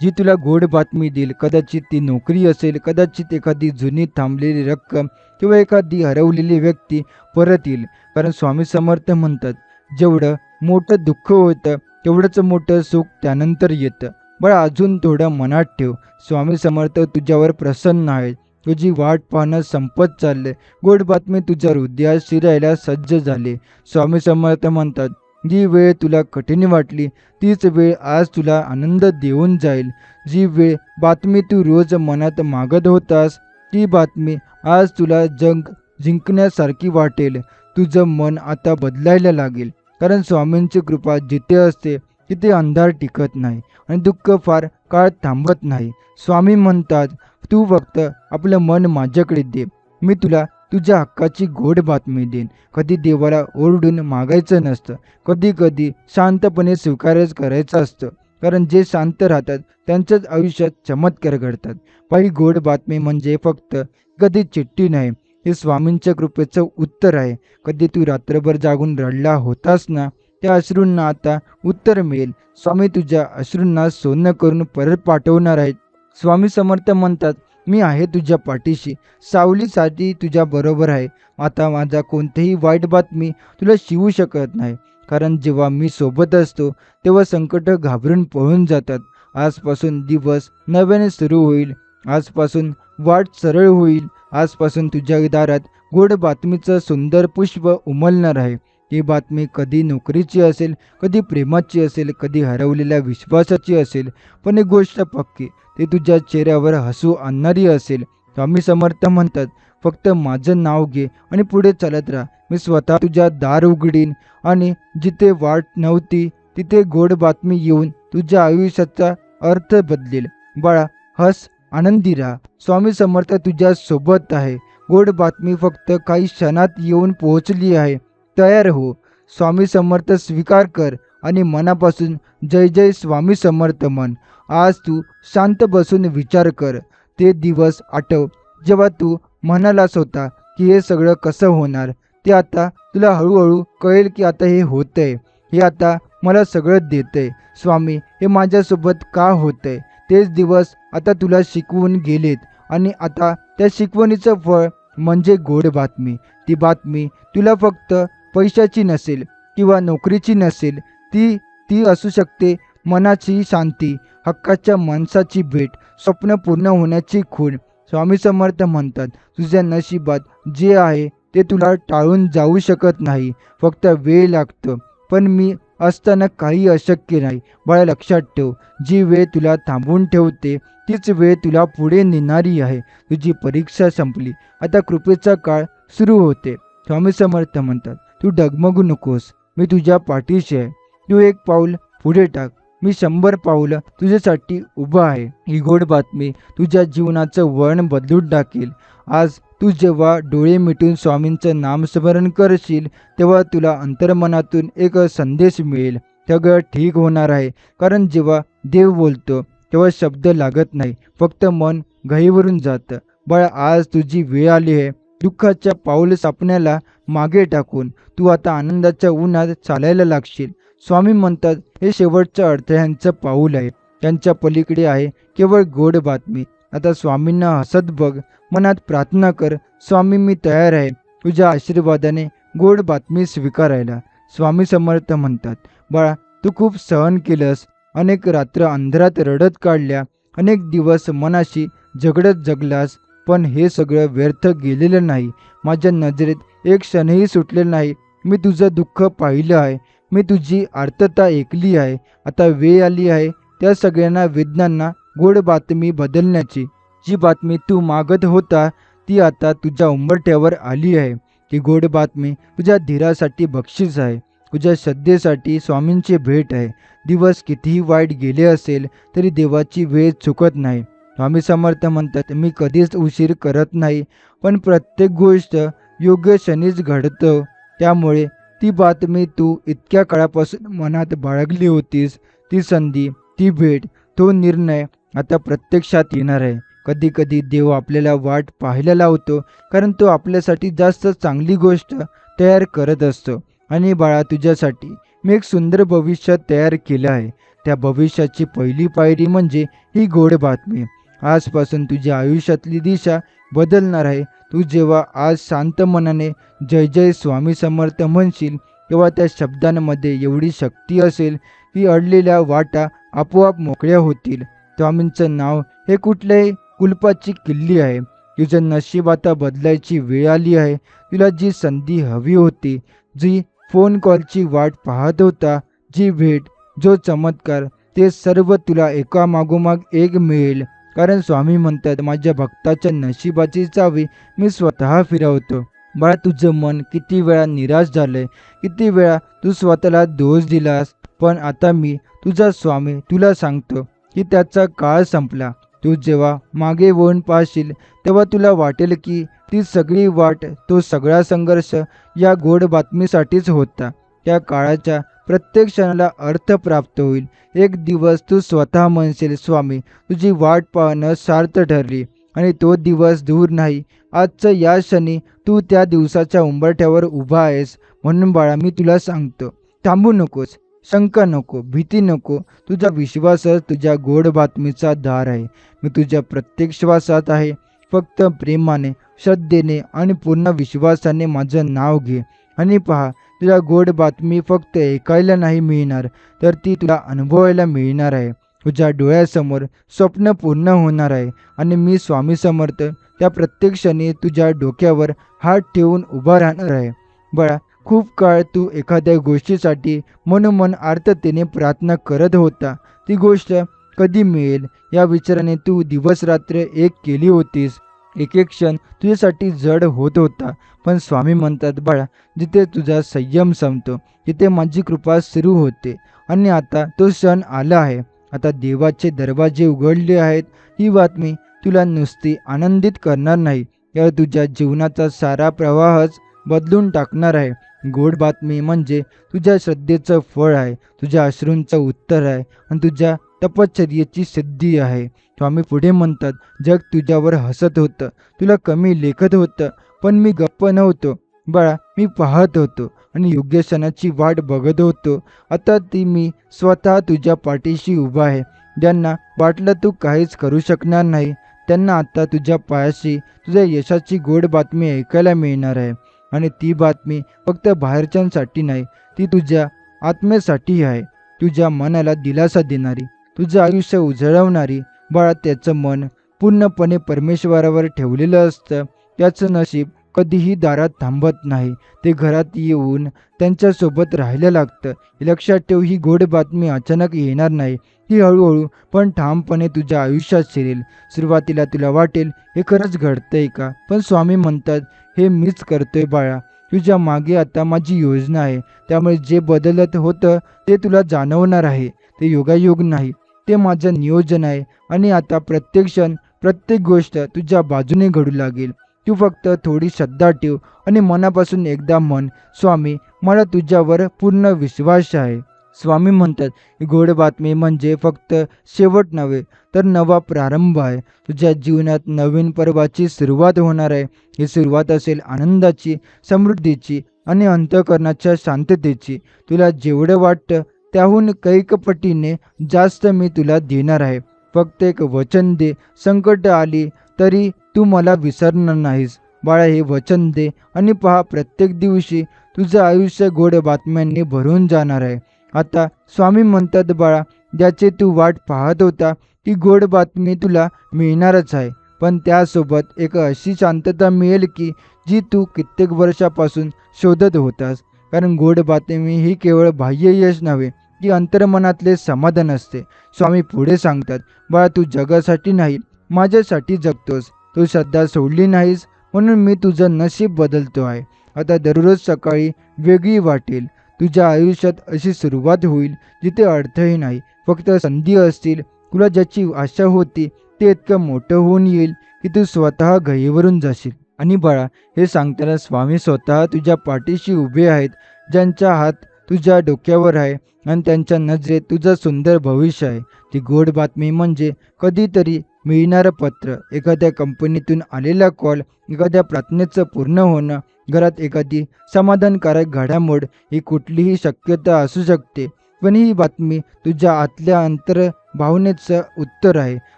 जी तुला गोड बातमी देईल. कदाचित ती नोकरी असेल, कदाचित एखादी जुनी थांबलेली रक्कम किंवा एखादी हरवलेली व्यक्ती परत येईल. कारण स्वामी समर्थ म्हणतात, जेवढं मोठं दुःख होतं तेवढंच मोठं सुख त्यानंतर येतं. बरं, अजून थोडं मनात ठेव, स्वामी समर्थ तुझ्यावर प्रसन्न आहेत. तुझी वाट पाहणं संपत चालले. गोड बातमी तुझ्या हृदयात शिरायला सज्ज झाले. स्वामी समर्थ म्हणतात, जी वेळ तुला कठीण वाटली तीच वेळ आज तुला आनंद देऊन जाईल. जी वेळ बातमी तू रोज मनात मागत होतास, ती बातमी आज तुला जग जिंकण्यासारखी वाटेल. तुझं मन आता बदलायला लागेल, कारण स्वामींची कृपा जिथे असते तिथे अंधार टिकत नाही आणि दुःख फार काळ थांबत नाही. स्वामी म्हणतात, तू फक्त आपलं मन माझ्याकडे दे, मी तुला तुझ्या हक्काची गोड बातमी देईन. कधी देवाला ओरडून मागायचं नसतं, कधी कधी शांतपणे स्वीकारच करायचं असतं, कारण जे शांत राहतात त्यांच्याच आयुष्यात चमत्कार घडतात. पहिली गोड बातमी म्हणजे फक्त कधी चिठ्ठी नाही, हे स्वामींच्या कृपेचं उत्तर आहे. कधी तू रात्रभर जागून रडला होतास ना, त्या अश्रूंना आता उत्तर मिळेल. स्वामी तुझ्या अश्रूंना सोनं करून परत पाठवणार आहेत. स्वामी समर्थ म्हणतात, मी आहे तुझ्या पाठीशी, सावलीसाठी तुझ्या बरोबर आहे. आता माझा कोणतीही वाईट बातमी तुला शिवू शकत नाही, कारण जेव्हा मी सोबत असतो तेव्हा संकट घाबरून पळून जातात. आजपासून दिवस नव्याने सुरू होईल, आजपासून वाट सरळ होईल, आजपासून तुझ्या दारात गोड बातमीचं सुंदर पुष्प उमलणार आहे. ती बातमी कधी नोकरीची असेल, कधी प्रेमाची असेल, कधी हरवलेल्या विश्वासाची असेल, पण एक गोष्ट पक्की, ती तुझ्या चेहऱ्यावर हसू आणणारी असेल. स्वामी समर्थ म्हणतात, फक्त माझं नाव घे आणि पुढे चालत राहा. मी स्वतः तुझ्या दार उघडीन आणि जिथे वाट नव्हती तिथे गोड बातमी येऊन तुझ्या आयुष्याचा अर्थ बदलेल. बाळा, हस, आनंदी राहा. स्वामी समर्थ तुझ्या सोबत आहे. गोड बातमी फक्त काही क्षणात येऊन पोहोचली आहे. तयार हो, स्वामी समर्थ स्वीकार कर आणि मनापासून जय जय स्वामी समर्थ म्हण. आज तू शांत बसून विचार कर. ते दिवस आठव जेव्हा तू म्हणालास होता की हे सगळं कसं होणार. ते आता तुला हळूहळू कळेल की आता हे होतंय, हे आता मला सगळं देतंय. स्वामी हे माझ्यासोबत का होतंय. तेच दिवस आता तुला शिकवून गेलेत आणि आता त्या शिकवणीचं फळ म्हणजे गोड बातमी. ती बातमी तुला फक्त पैशाची नसेल किंवा नोकरीची नसेल, ती असू शकते मनाची शांती, हक्काच्या माणसाची भेट, स्वप्न पूर्ण होण्याची खूण. स्वामी समर्थ म्हणतात, तुझ्या नशिबात जे आहे ते तुला टाळून जाऊ शकत नाही, फक्त वेळ लागतं. पण मी असताना काही अशक्य नाही. बाळा, लक्षात ठेव, जी वेळ तुला थांबवून ठेवते तीच वेळ तुला पुढे नेणारी आहे. तुझी परीक्षा संपली, आता कृपेचा काळ सुरू होते. स्वामी समर्थ म्हणतात, तू डगमगू नकोस, मी तुझ्या पाठीशी आहे. तू एक पाऊल पुढे टाक, मी 100 पाऊलं तुझ्यासाठी उभा आहे. ही गोड बातमी तुझ्या जीवनाचं वळण बदलून टाकेल. आज तू जेव्हा डोळे मिटून स्वामींचं नामस्मरण करशील तेव्हा तुला अंतर्मनातून एक संदेश मिळेल. सगळं ठीक होणार आहे. कारण जेव्हा देव बोलतो तेव्हा शब्द लागत नाही, फक्त मन घाईवरून जातं. बाळा, आज तुझी वेळ आली आहे. दुःखाच्या पाऊल सापण्याला मागे टाकून तू आता आनंदाच्या उन्हात चालायला लागशील. स्वामी म्हणतात, हे शेवटच्या अडथळ्यांचं पाऊल आहे. त्यांच्या पलीकडे आहे केवळ गोड बातमी. आता स्वामींना हसत बघ, मनात प्रार्थना कर, स्वामी मी तयार आहे तुझ्या आशीर्वादाने गोड बातमी स्वीकारायला. स्वामी समर्थ म्हणतात, बाळा, तू खूप सहन केलंस, अनेक रात्र अंधारात रडत काढल्या, अनेक दिवस मनाशी झगडत जगलास, पण हे सगळं व्यर्थ गेलेलं नाही. माझ्या नजरेत एक क्षणही सुटलेलं नाही. मी तुझं दुःख पाहिलं आहे, मी तुझी आर्तता ऐकली आहे. आता वेळ आली आहे त्या सगळ्यांना वेदनांना गोड बातमी बदलण्याची. जी बातमी तू मागत होता ती आता तुझ्या उंबरठ्यावर आली आहे. ती गोड बातमी तुझ्या धीरासाठी बक्षीस आहे, तुझ्या श्रद्धेसाठी स्वामींची भेट आहे. दिवस कितीही वाईट गेले असेल तरी देवाची वेळ चुकत नाही. स्वामी समर्थ म्हणतात, मी कधीच उशीर करत नाही, पण प्रत्येक गोष्ट योग्य क्षणीच घडतं. त्यामुळे ती बातमी तू इतक्या काळापासून मनात बाळगली होतीस, ती संधी, ती भेट, तो निर्णय आता प्रत्यक्षात येणार आहे. कधी कधी देव आपल्याला वाट पाहायला लावतो, कारण तो आपल्यासाठी जास्त चांगली गोष्ट तयार करत असतो. आणि बाळा, तुझ्यासाठी मी एक सुंदर भविष्य तयार केलं आहे. त्या भविष्याची पहिली पायरी म्हणजे ही गोड बातमी. आजपासून तुझ्या आयुष्यातली दिशा बदलणार आहे. तू जेव्हा आज शांत मनाने जय जय स्वामी समर्थ म्हणशील तेव्हा त्या शब्दांमध्ये एवढी शक्ती असेल की अडलेल्या वाटा आपोआप मोकळ्या होतील. स्वामींचं नाव हे कुठल्याही कुलपाची किल्ली आहे. तुझं नशीब आता बदलायची वेळ आली आहे. तुला जी संधी हवी होती, जी फोन कॉलची वाट पाहत होता, जी भेट, जो चमत्कार, ते सर्व तुला एका मागोमाग एक मिळेल. कारण स्वामी म्हणतात, माझ्या भक्ताच्या नशिबाची चावी मी स्वतः फिरवतो. बाळा, तुझं मन किती वेळा निराश झालंय, किती वेळा तू स्वतःला दोष दिलास, पण आता मी तुझा स्वामी तुला सांगतो की त्याचा काळ संपला. तू जेव्हा मागे वळून पाहशील तेव्हा तुला वाटेल की ती सगळी वाट, तो सगळा संघर्ष या गोड बातमीसाठीच होता. त्या काळाच्या प्रत्येक क्षणाला अर्थ प्राप्त होईल. एक दिवस तू स्वतः म्हणशील, स्वामी, तुझी वाट पाहणं सार्थ ठरली. आणि तो दिवस दूर नाही. आजच्या या क्षणी तू त्या दिवसाच्या उंबरठ्यावर उभा आहेस. म्हणून बाळा, मी तुला सांगतो, थांबू नकोस, शंका नको, भीती नको. तुझा विश्वासच तुझ्या गोड बातमीचा दार आहे. मी तुझ्या प्रत्येक श्वासात आहे. फक्त प्रेमाने, श्रद्धेने आणि पूर्ण विश्वासाने माझं नाव घे आणि पहा, तुला गोड बातमी फक्त ऐकायला नाही मिळणार, तर ती तुला अनुभवायला मिळणार आहे. तुझ्या डोळ्यासमोर स्वप्न पूर्ण होणार आहे आणि मी स्वामी समर्थ त्या प्रत्येक क्षणी तुझ्या डोक्यावर हात ठेवून उभा राहणार आहे. बाळा, खूप काळ तू एखाद्या गोष्टीसाठी मनोमन आर्ततेने प्रार्थना करत होता. ती गोष्ट कधी मिळेल या विचाराने तू दिवस रात्र एक केली होतीस. एक एक क्षण तुझ्यासाठी जड होत होता. पण स्वामी म्हणतात, बाळा, जिथे तुझा संयम संपतो तिथे माझी कृपा सुरू होते. आणि आता तो क्षण आला आहे. आता देवाचे दरवाजे उघडले आहेत. ही बातमी तुला नुसती आनंदित करणार नाही, तर तुझ्या जीवनाचा सारा प्रवाहच बदलून टाकणार आहे. गोड बातमी म्हणजे तुझ्या श्रद्धेचं फळ आहे, तुझ्या अश्रूंचं उत्तर आहे आणि तुझ्या तपश्चर्येची सिद्धी आहे. स्वामी पुढे म्हणतात, जग तुझ्यावर हसत होतं, तुला कमी लेखत होतं, पण मी गप्प नव्हतो. बाळा, मी पाहत होतो आणि योग्य क्षणाची वाट बघत होतो. आता ती मी स्वतः तुझ्या पाठीशी उभा आहे. ज्यांना वाटलं तू काहीच करू शकणार नाही, त्यांना आता तुझ्या पायाशी तुझ्या यशाची गोड बातमी ऐकायला मिळणार आहे. आणि ती बातमी फक्त बाहेरच्यांसाठी नाही, ती तुझ्या आत्म्यासाठी आहे, तुझ्या मनाला दिलासा देणारी, तुझं आयुष्य उजळवणारी. बाळा, त्याचं मन पूर्णपणे परमेश्वरावर ठेवलेलं असतं. त्याचं नशीब कधीही दारात थांबत नाही, ते घरात येऊन त्यांच्यासोबत राहायला लागतं. हे लक्षात ठेव, ही गोड बातमी अचानक येणार नाही, ही हळूहळू पण ठामपणे तुझ्या आयुष्यात शिरेल. सुरुवातीला तुला वाटेल हे खरंच घडतंय का, पण स्वामी म्हणतात हे मीच करतोय बाळा. तुझ्या मागे आता माझी योजना आहे, त्यामुळे जे बदलत होतं ते तुला जाणवणार आहे. ते योगायोग नाही, ते माझं नियोजन आहे. आणि आता प्रत्येक क्षण, प्रत्येक गोष्ट तुझ्या बाजूने घडू लागेल. तू फक्त थोडी श्रद्धा ठेव आणि मनापासून एकदा म्हण, स्वामी मला तुझ्यावर पूर्ण विश्वास आहे. स्वामी म्हणतात ही गोड बातमी म्हणजे फक्त शेवट नव्हे, तर नवा प्रारंभ आहे. तुझ्या जीवनात नवीन पर्वाची सुरुवात होणार आहे. ही सुरुवात असेल आनंदाची, समृद्धीची आणि अंतःकरणाच्या शांततेची. तुला जेवढं वाटतं त्याहून कैक पटीने जास्त मी तुला देणार आहे. फक्त एक वचन दे, संकट आली तरी तू मला विसरणार नाहीस. बाळा, हे वचन दे आणि पहा, प्रत्येक दिवशी तुझं आयुष्य गोड बातम्यांनी भरून जाणार आहे. आता स्वामी म्हणतात बाळा, ज्याची तू वाट पाहत होता ती गोड बातमी तुला मिळणारच आहे. पण त्यासोबत एक अशी शांतता मिळेल की जी तू कित्येक वर्षापासून शोधत होतास. कारण गोड बातमी ही केवळ बाह्य यश नव्हे, ती अंतर्मनातले समाधान असते. स्वामी पुढे सांगतात, बाळा तू जगासाठी नाही, माझ्यासाठी जगतोस. तू श्रद्धा सोडली नाहीस, म्हणून मी तुझं नशीब बदलतो आहे. आता दररोज सकाळी वेगळी वाटेल. तुझ्या आयुष्यात अशी सुरुवात होईल जिथे अडथळे नाही, फक्त संधी असतील. तुला ज्याची आशा होती ते इतकं मोठं होऊन येईल की तू स्वतः गहिवरून जाशील. आणि बाळा, हे सांगताना स्वामी स्वतः तुझ्या पाठीशी उभे आहेत, ज्यांचा हात तुझ्या डोक्यावर आहे आणि त्यांच्या नजरेत तुझं सुंदर भविष्य आहे. ती गोड बातमी म्हणजे कधीतरी मिळणारं पत्र, एखाद्या कंपनीतून आलेला कॉल, एखाद्या प्रार्थनेचं पूर्ण होणं, घरात एखादी समाधानकारक घडामोड. ही कुठलीही शक्यता असू शकते, पण ही बातमी तुझ्या आतल्या भावनेचं उत्तर आहे.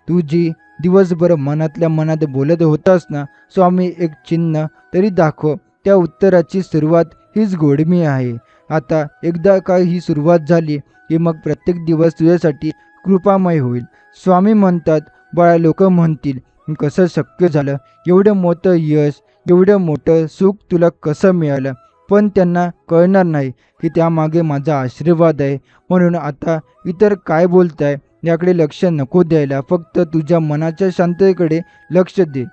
तू जी दिवसभर मनातल्या मनात बोलत होतास ना, स्वामी एक चिन्ह तरी दाखव. त्या उत्तराची सुरुवात हीच गोडमी आहे. आता एकदा का ही सुरुवात झाली की मग प्रत्येक दिवस तुझ्यासाठी कृपामय होईल. स्वामी म्हणतात बाळा, लोक म्हणतील कसं शक्य झालं, एवढं मोठं यश, एवढं मोठं सुख तुला कसं मिळालं. पण त्यांना कळणार नाही की त्यामागे माझा आशीर्वाद आहे. म्हणून आता इतर काय बोलताय याकडे लक्ष नको द्यायला, फक्त तुझ्या मनाच्या शांततेकडे लक्ष दे.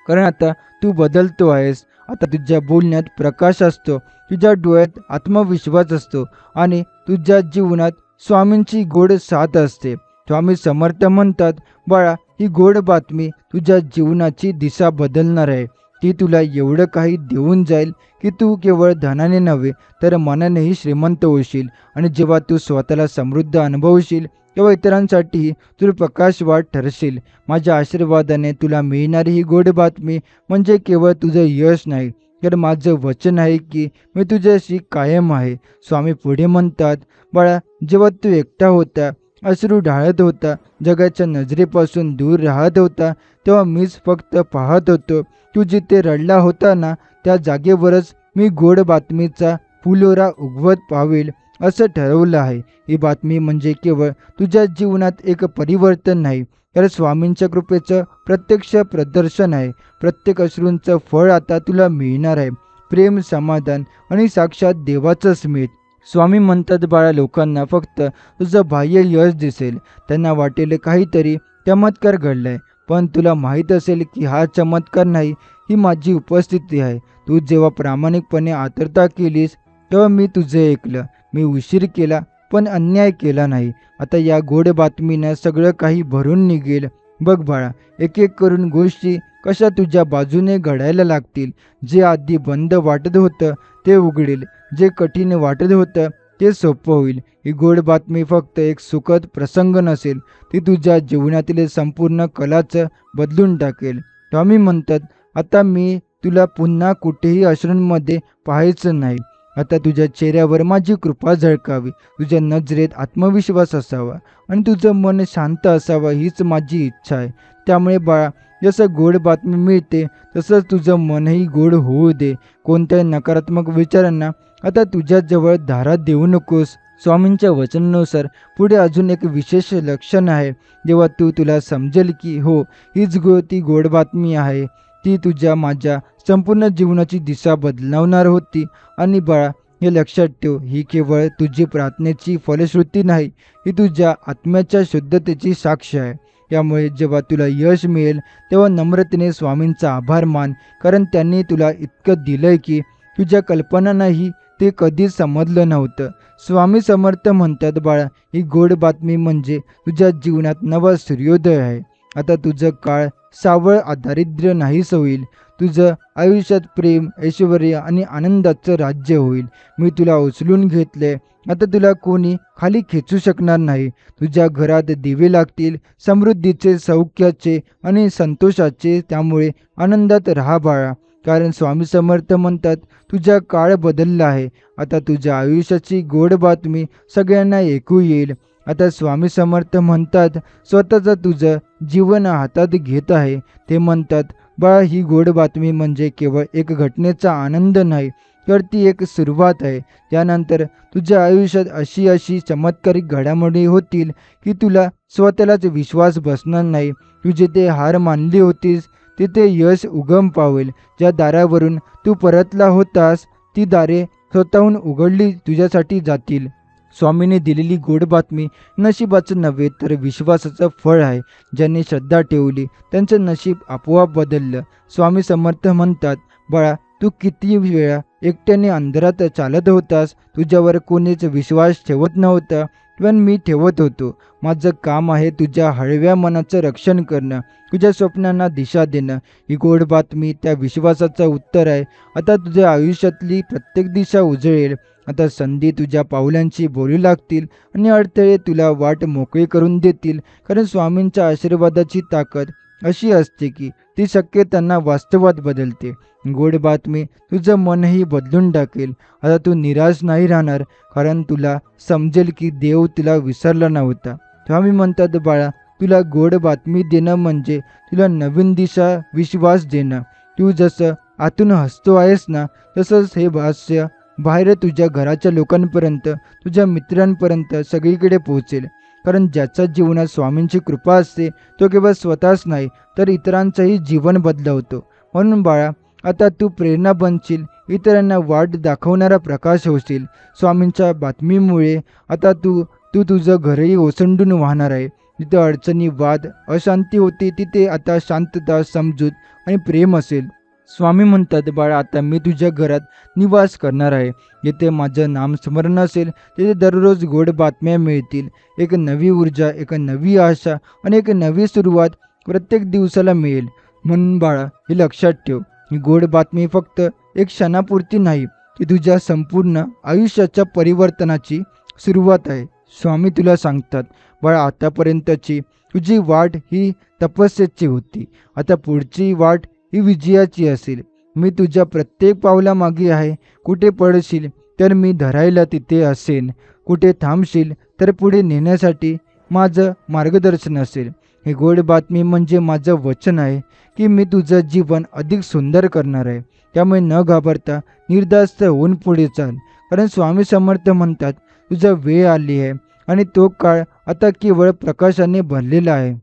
कारण आता तू बदलतो आहेस. आता तुझ्या बोलण्यात प्रकाश असतो, तुझ्या डोळ्यात आत्मविश्वास असतो आणि तुझ्या जीवनात स्वामींची गोड साथ असते. स्वामी समर्थ म्हणतात बाळा, ही गोड बातमी तुझ्या जीवनाची दिशा बदलणार आहे. ती तुला एवढं काही देऊन जाईल की तू केवळ धनाने नव्हे तर मनानेही श्रीमंत होशील. आणि जेव्हा तू स्वतःला समृद्ध अनुभवशील तेव्हा इतरांसाठीही तू प्रकाशवाट ठरशील. माझ्या आशीर्वादाने तुला मिळणारी ही गोड बातमी म्हणजे केवळ तुझं यश नाही, तर माझं वचन आहे की मी तुझ्याशी कायम आहे. स्वामी पुढे म्हणतात बाळा, जेव्हा तू एकटा होता, अश्रू ढाळत होता, जगाच्या नजरेपासून दूर राहत होता, तेव्हा मीच फक्त पाहत होतो. तू जिथे रडला होता ना, त्या जागेवरच मी गोड बातमीचा फुलोरा उगवत पावेल असं ठरवलं आहे. ही बातमी म्हणजे केवळ तुझ्या जीवनात एक परिवर्तन नाही, तर स्वामींच्या कृपेचं प्रत्यक्ष प्रदर्शन आहे. प्रत्येक अश्रूंचं फळ आता तुला मिळणार आहे, प्रेम, समाधान आणि साक्षात देवाचं स्मित. स्वामी म्हणतात बाळा, लोकांना फक्त तुझं बाह्य यश दिसेल, त्यांना वाटेल काहीतरी चमत्कार घडलाय. पण तुला माहीत असेल की हा चमत्कार नाही, ही माझी उपस्थिती आहे. तू जेव्हा प्रामाणिकपणे आतुरता केलीस तेव्हा मी तुझे ऐकलं. मी उशीर केला पण अन्याय केला नाही. आता या गोड बातमीनं सगळं काही भरून निघेल. बघ बाळा, एक एक करून गोष्टी कशा तुझ्या बाजूने घडायला लागतील. जे आधी बंद वाटत होतं ते उघडेल, जे कठीण वाटत होतं ते सोपं होईल. ही गोड बातमी फक्त एक सुखद प्रसंग नसेल, ती तुझ्या जीवनातील संपूर्ण कलाचं बदलून टाकेल. स्वामी म्हणतात आता मी तुला पुन्हा कुठेही अश्रूंमध्ये पाहायचं नाही. आता तुझ्या चेहऱ्यावर माझी कृपा झळकावी, तुझ्या नजरेत आत्मविश्वास असावा आणि तुझं मन शांत असावं, हीच माझी इच्छा आहे. त्यामुळे बाळा, जसं गोड बातमी मिळते तसंच तुझं मनही गोड होऊ दे. कोणत्याही नकारात्मक विचारांना आता तुझ्याजवळ धारा देऊ नकोस. स्वामींच्या वचनानुसार पुढे अजून एक विशेष लक्षण आहे. जेव्हा तुला समजेल की हो, हीच ती गोड बातमी आहे, ती तुझ्या माझ्या संपूर्ण जीवनाची दिशा बदलवणार होती. आणि बाळा, हे लक्षात ठेव, ही केवळ तुझी प्रार्थनेची फलश्रुती नाही, ही तुझ्या आत्म्याच्या शुद्धतेची साक्ष आहे. त्यामुळे जेव्हा तुला यश मिळेल तेव्हा नम्रतेने स्वामींचा आभार मान, कारण त्यांनी तुला इतकं दिलंय की तुझ्या कल्पनांनाही ते कधीच समजलं नव्हतं. स्वामी समर्थ म्हणतात, बाळा, ही गोड बातमी म्हणजे तुझ्या जीवनात नवा सूर्योदय आहे. आता तुझं काळ सावळ दारिद्र्य नाहीस होईल. तुझं आयुष्यात प्रेम, ऐश्वर आणि आनंदाचं राज्य होईल. मी तुला उचलून घेतले, आता तुला कोणी खाली खेचू शकणार नाही. तुझ्या घरात दिवे लागतील, समृद्धीचे, सौख्याचे आणि संतोषाचे. त्यामुळे आनंदात राहा बाळा, कारण स्वामी समर्थ म्हणतात, तुझा काळ बदलला आहे. आता तुझ्या आयुष्याची गोड बातमी सगळ्यांना ऐकू येईल. आता स्वामी समर्थ म्हणतात, स्वतःचं तुझं जीवन हातात घेत आहे. ते म्हणतात, बाळा, ही गोड बातमी म्हणजे केवळ एक घटनेचा आनंद नाही, तर ती एक सुरुवात आहे. त्यानंतर तुझ्या आयुष्यात अशी चमत्कारिक घडामोडी होतील की तुला स्वतःलाच विश्वास बसणार नाही. तू जिथे हार मानली होतीस तिथे यश उगम पावेल. ज्या दारावरून तू परतला होतास ती दारे स्वतःहून उघडली तुझ्यासाठी जातील. स्वामीने दिलेली गोड बातमी नशिबाचं नव्हे तर विश्वासाचं फळ आहे. ज्यांनी श्रद्धा ठेवली त्यांचं नशीब आपोआप बदललं. स्वामी समर्थ म्हणतात, बाळा, तू किती वेळा एकट्याने अंधारात चालत होतास. तुझ्यावर कोणीच विश्वास ठेवत नव्हता, पण मी ठेवत होतो. माझं काम आहे तुझ्या हळव्या मनाचं रक्षण करणं, तुझ्या स्वप्नांना दिशा देणं. ही गोड बातमी त्या विश्वासाचं उत्तर आहे. आता तुझ्या आयुष्यातली प्रत्येक दिशा उजळेल. आता संधी तुझ्या पावलांची बोलू लागतील आणि अडथळे तुला वाट मोकळी करून देतील. कारण स्वामींच्या आशीर्वादाची ताकद अशी असते की ती शक्यतांना वास्तवात बदलते. गोड बातमी तुझं मनही बदलून टाकेल. आता तू निराश नाही राहणार, कारण तुला समजेल की देव तुला विसरला नव्हता. स्वामी म्हणतात, बाळा, तुला गोड बातमी देणं म्हणजे तुला नवीन दिशा, विश्वास देणं. तू जसं आतून हसतो आहेस ना, तसंच हे हास्य बाहेर तुझ्या घराच्या लोकांपर्यंत, तुझ्या मित्रांपर्यंत सगळीकडे पोहोचेल. कारण ज्याच्या जीवनात स्वामींची कृपा असते तो केवळ स्वतःच नाही तर इतरांचंही जीवन बदलवतो. म्हणून बाळा, आता तू प्रेरणा बनशील, इतरांना वाट दाखवणारा प्रकाश होशील. स्वामींच्या बातमीमुळे आता तू तू तुझं घरही ओसंडून वाहणार आहे. जिथे अडचणी, वाद, अशांती होती तिथे आता शांतता, समजूत आणि प्रेम असेल. स्वामी म्हणतात, बाळा, आता मी तुझ्या घरात निवास करणार आहे. जिथे माझं नामस्मरण असेल तिथे दररोज गोड बातम्या मिळतील. एक नवी ऊर्जा, एक नवी आशा आणि एक नवी सुरुवात प्रत्येक दिवसाला मिळेल. म्हणून बाळा, हे लक्षात ठेव, ही गोड बातमी फक्त एक क्षणापुरती नाही, ती तुझ्या संपूर्ण आयुष्याच्या परिवर्तनाची सुरुवात आहे. स्वामी तुला सांगतात, बाळा, आतापर्यंतची तुझी वाट ही तपस्येची होती. आता पुढची वाट ही विजयाची असेल. मी तुझ्या प्रत्येक पावलामागे आहे. कुठे पडशील तर मी धरायला तिथे असेन. कुठे थांबशील तर पुढे नेण्यासाठी माझं मार्गदर्शन असेल. ही गोड बातमी म्हणजे माझं वचन आहे की मी तुझं जीवन अधिक सुंदर करणार आहे. त्यामुळे न घाबरता निर्धास्त होऊन पुढे चाल. कारण स्वामी समर्थ म्हणतात, तुझा वेळ आली आहे आणि तो काळ आता केवळ प्रकाशाने भरलेला आहे.